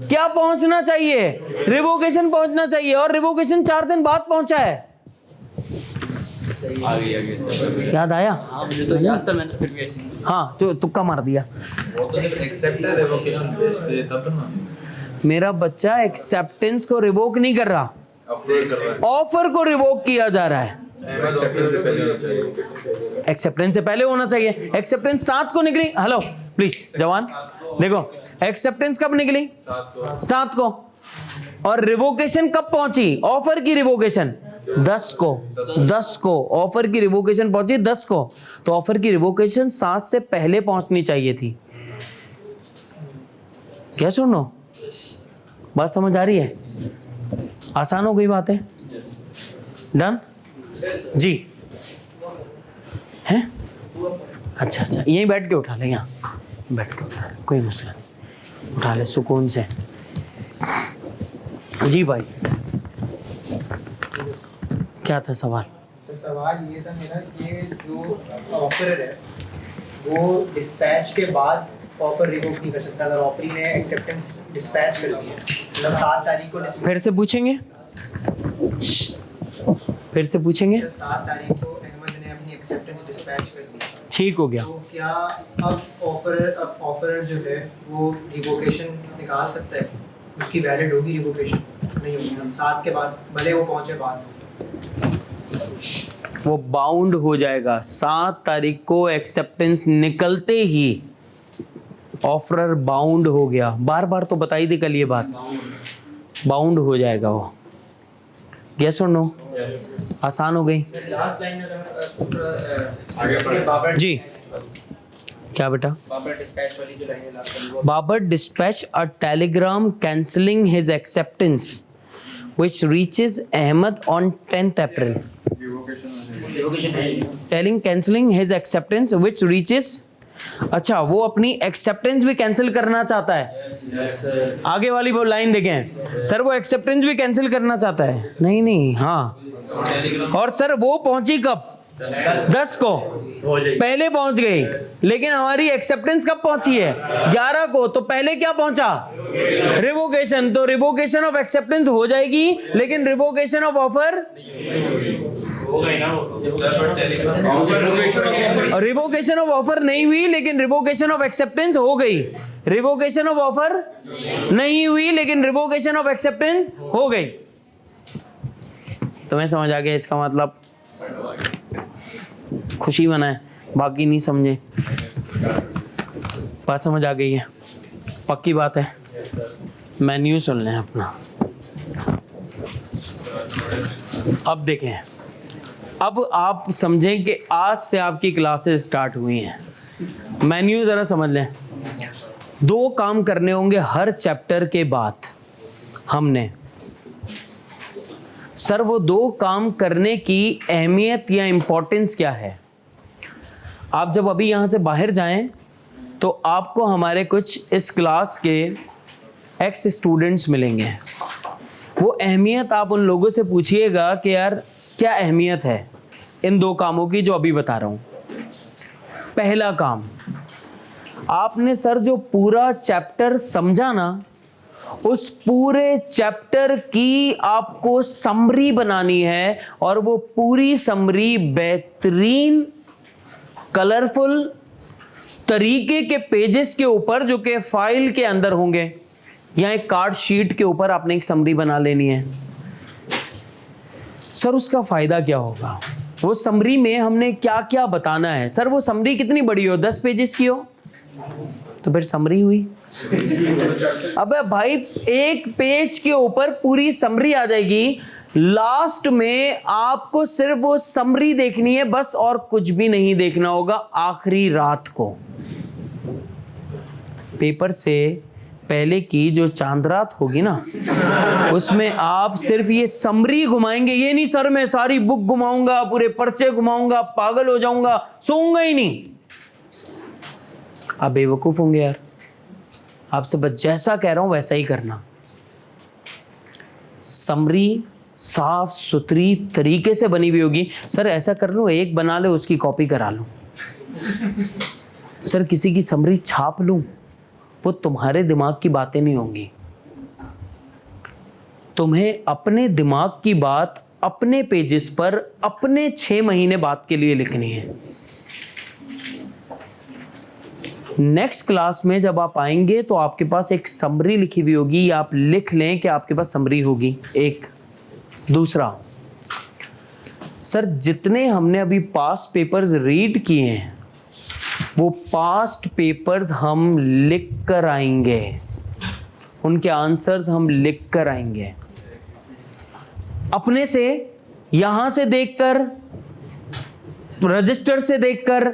क्या पहुंचना चाहिए? रिवोकेशन पहुंचना चाहिए. और रिवोकेशन 4 दिन बाद पहुंचा है. आगे सर याद आया? हाँ मुझे तो याद था, मैंने फिर भी ऐसे हाँ, तो तुक्का मार दिया. एक्सेप्ट रिवोकेशन भेजते तब ना. मेरा बच्चा एक्सेप्टेंस को रिवोक नहीं कर रहा, ऑफर को रिवोक किया जा रहा है। एक्सेप्टेंस से पहले होना चाहिए। एक्सेप्टेंस 7 को निकली, हेलो प्लीज जवान देखो, एक्सेप्टेंस कब निकली? 7 को। और रिवोकेशन कब पहुंची? ऑफर की रिवोकेशन 10 को ऑफर की रिवोकेशन पहुंची 10 को। तो ऑफर की रिवोकेशन 7 से पहले पहुंचनी चाहिए थी। क्या सुनो, बात समझ आ रही है? आसान हो गई बात है। डन जी हैं? अच्छा यहीं बैठ के उठा ले, यहाँ बैठ के उठा ले, कोई मसला नहीं, उठा ले सुकून से। जी भाई क्या था सवाल? तो सवाल ये था मेरा कि जो ऑफर है वो डिस्पैच के बाद ऑफर रिवोक नहीं कर सकता अगर ऑफरी ने एक्सेप्टेंस डिस्पैच कर दी है, मतलब 7 तारीख को फिर से पूछेंगे, 7 तारीख को अहमद ने अपनी एक्सेप्टेंस डिस्पैच कर दी, ठीक हो गया। तो क्या अब ऑफर जो है वो रिवोकेशन निकाल सकता है? उसकी वैलिड होगी रिवोकेशन? नहीं होगी, हम 7 के बाद भले वो पहुंचे बाद, वो बाउंड हो जाएगा। 7 तारीख को एक्सेप्टेंस निकलते ही ऑफरर बाउंड हो गया। बार बार तो बताई थी कल ये बात, बाउंड हो जाएगा वो। यस और नो? आसान हो गई लास्ट लाइन जी। क्या बेटा? बाबर डिस्पैच वाली जो लाइन है लास्ट वाली, Babar dispatched a telegram cancelling his acceptance, which reaches Ahmed on 10th April. Telling cancelling his acceptance, which reaches. अच्छा, वो अपनी एक्सेप्टेंस भी कैंसिल करना चाहता है। आगे वाली वो लाइन देखें सर, वो एक्सेप्टेंस भी कैंसिल करना चाहता है। नहीं हाँ, और सर वो पहुंची कब? 10 को पहले पहुंच गई, लेकिन हमारी एक्सेप्टेंस कब पहुंची है? 11 को। तो पहले क्या पहुंचा? रिवोकेशन। तो रिवोकेशन ऑफ एक्सेप्टेंस हो जाएगी, लेकिन revocation of offer, revocation of offer नहीं हुई, लेकिन रिवोकेशन ऑफ एक्सेप्टेंस हो गई। रिवोकेशन ऑफ ऑफर नहीं हुई, लेकिन रिवोकेशन ऑफ एक्सेप्टेंस हो गई। तुम्हें समझ आ गया इसका मतलब? खुशी बनाए, बाकी नहीं समझे। बात समझ आ गई है? पक्की बात है। मेन्यू सुन लें अपना। अब देखें, अब आप समझें कि आज से आपकी क्लासेस स्टार्ट हुई हैं। मेन्यू जरा समझ लें। 2 काम करने होंगे हर चैप्टर के बाद हमने। सर वो 2 काम करने की अहमियत या इम्पोर्टेंस क्या है? आप जब अभी यहाँ से बाहर जाएं तो आपको हमारे कुछ इस क्लास के एक्स स्टूडेंट्स मिलेंगे। वो अहमियत आप उन लोगों से पूछिएगा कि यार क्या अहमियत है इन 2 कामों की जो अभी बता रहा हूँ। पहला काम, आपने सर जो पूरा चैप्टर समझा ना, उस पूरे चैप्टर की आपको समरी बनानी है, और वो पूरी समरी बेहतरीन कलरफुल तरीके के पेजेस के ऊपर जो कि फाइल के अंदर होंगे, या एक कार्ड शीट के ऊपर आपने एक समरी बना लेनी है। सर उसका फायदा क्या होगा? वो समरी में हमने क्या क्या बताना है? सर वो समरी कितनी बड़ी हो? 10 पेजेस की हो तो फिर समरी हुई। अबे भाई 1 पेज के ऊपर पूरी समरी आ जाएगी। लास्ट में आपको सिर्फ वो समरी देखनी है बस, और कुछ भी नहीं देखना होगा। आखिरी रात को पेपर से पहले की जो चांद रात होगी ना, उसमें आप सिर्फ ये समरी घुमाएंगे। ये नहीं सर मैं सारी बुक घुमाऊंगा, पूरे पर्चे घुमाऊंगा, पागल हो जाऊंगा, सोऊंगा ही नहीं। आप बेवकूफ होंगे यार। आपसे बस जैसा कह रहा हूं वैसा ही करना। समरी साफ सुथरी तरीके से बनी हुई होगी। सर ऐसा कर लो, एक बना ले उसकी कॉपी करा लो। सर किसी की समरी छाप लूं, वो तुम्हारे दिमाग की बातें नहीं होंगी। तुम्हें अपने दिमाग की बात अपने पेजेस पर अपने 6 महीने बाद के लिए लिखनी है। नेक्स्ट क्लास में जब आप आएंगे तो आपके पास एक समरी लिखी हुई होगी, या आप लिख लें कि आपके पास समरी होगी एक। दूसरा, सर जितने हमने अभी पास्ट पेपर्स रीड किए हैं वो पास्ट पेपर्स हम लिख कर आएंगे, उनके आंसर्स हम लिख कर आएंगे अपने से, यहां से देखकर, रजिस्टर से देखकर।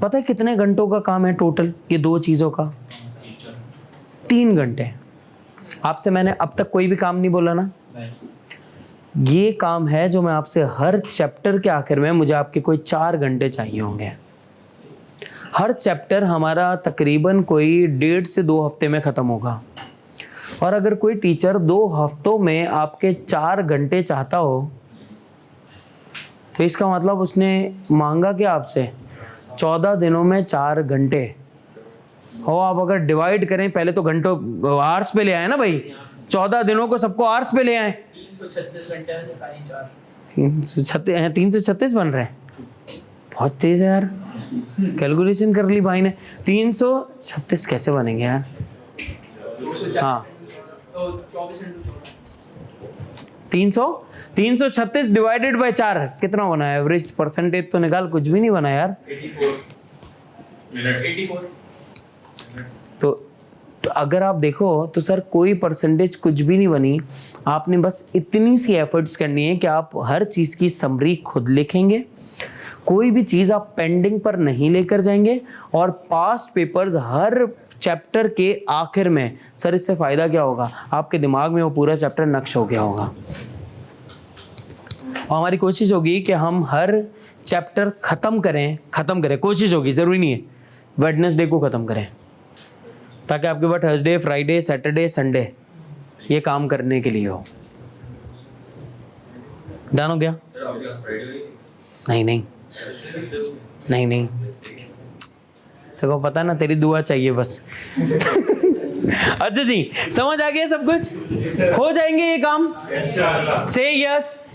पता है कितने घंटों का काम है टोटल ये दो चीजों का? 3 घंटे। आपसे मैंने अब तक कोई भी काम नहीं बोला ना? ये काम है जो मैं आपसे हर चैप्टर के आखिर में, मुझे आपके कोई 4 घंटे चाहिए होंगे। हर चैप्टर हमारा तकरीबन कोई 1.5 से 2 हफ्ते में खत्म होगा, और अगर कोई टीचर 2 हफ्तों में आपके 4 घंटे चाहता हो तो इसका मतलब उसने मांगा क्या आपसे? 14 दिनों में 4 घंटे हो। आप अगर डिवाइड करें, पहले तो घंटों आवर्स पे ले आए ना भाई, 14 दिनों को सबको आवर्स पे ले आए। 336 घंटे में 4। 336 बन रहे हैं, बहुत तेज है यार, कैलकुलेशन कर ली भाई ने। 336 कैसे बनेंगे यार? हाँ, 336 डिवाइडेड बाय 4 कितना बना? एवरेज परसेंटेज तो निकाल, कुछ भी नहीं बना यार। 84 तो अगर आप देखो तो सर कोई परसेंटेज कुछ भी नहीं बनी। आपने बस इतनी सी एफर्ट्स करनी है कि आप हर चीज की समरी खुद लिखेंगे, कोई भी चीज आप पेंडिंग पर नहीं लेकर जाएंगे, और पास्ट पेपर्स हर चैप्टर के आखिर में। सर इससे फायदा क्या होगा? आपके दिमाग में वो पूरा चैप्टर नक्श हो गया होगा, और हमारी कोशिश होगी कि हम हर चैप्टर खत्म करें। कोशिश होगी, जरूरी नहीं है वेडनेसडे को खत्म करें, ताकि आपके पास थर्सडे, फ्राइडे, सैटरडे, संडे ये काम करने के लिए हो। डन हो गया? नहीं देखो पता ना, तेरी दुआ चाहिए बस। अच्छा जी, समझ आ गया सब कुछ? हो जाएंगे ये काम? से यस।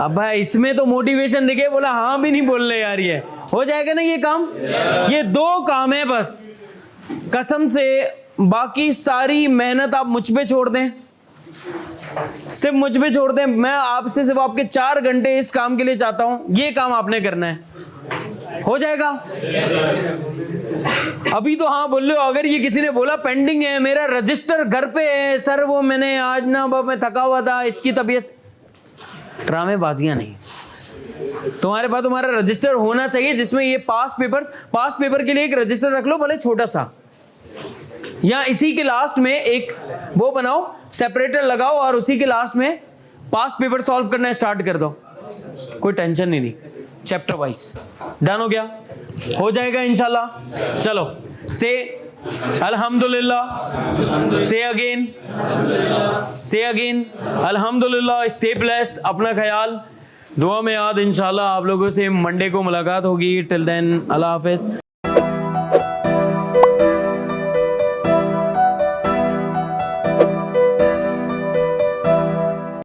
अब भाई इसमें तो मोटिवेशन दिखे, बोला हाँ भी नहीं बोल रहे यार। ये हो जाएगा ना ये काम? ये 2 काम है बस, कसम से। बाकी सारी मेहनत आप मुझ पे छोड़ दें, सिर्फ मुझ पे छोड़ दें। मैं आपसे सिर्फ आपके 4 घंटे इस काम के लिए चाहता हूं, ये काम आपने करना है। हो जाएगा? अभी तो हाँ बोल लो। अगर ये किसी ने बोला पेंडिंग है, मेरा रजिस्टर घर पे है सर, वो मैंने आज ना मैं थका हुआ था, इसकी तबीयत, ड्रामेबाजियां नहीं। तुम्हारे पास तुम्हारा रजिस्टर होना चाहिए जिसमें ये पास्ट पेपर के लिए एक रजिस्टर रख लो, भले छोटा सा, या इसी के लास्ट में एक वो बनाओ, सेपरेटर लगाओ, और उसी के लास्ट में पास्ट पेपर सॉल्व करना स्टार्ट कर दो। कोई टेंशन ही नहीं, चैप्टर वाइज। डन हो गया? हो जाएगा इंशाल्लाह। चलो से अल्हम्दुलिल्लाह, से अगेन अल्हम्दुलिल्लाह। स्टे ब्लेस्ड, अपना ख्याल दुआ में याद। इंशाल्लाह आप लोगों से मंडे को मुलाकात होगी। टिल देन अल्लाह हाफिज।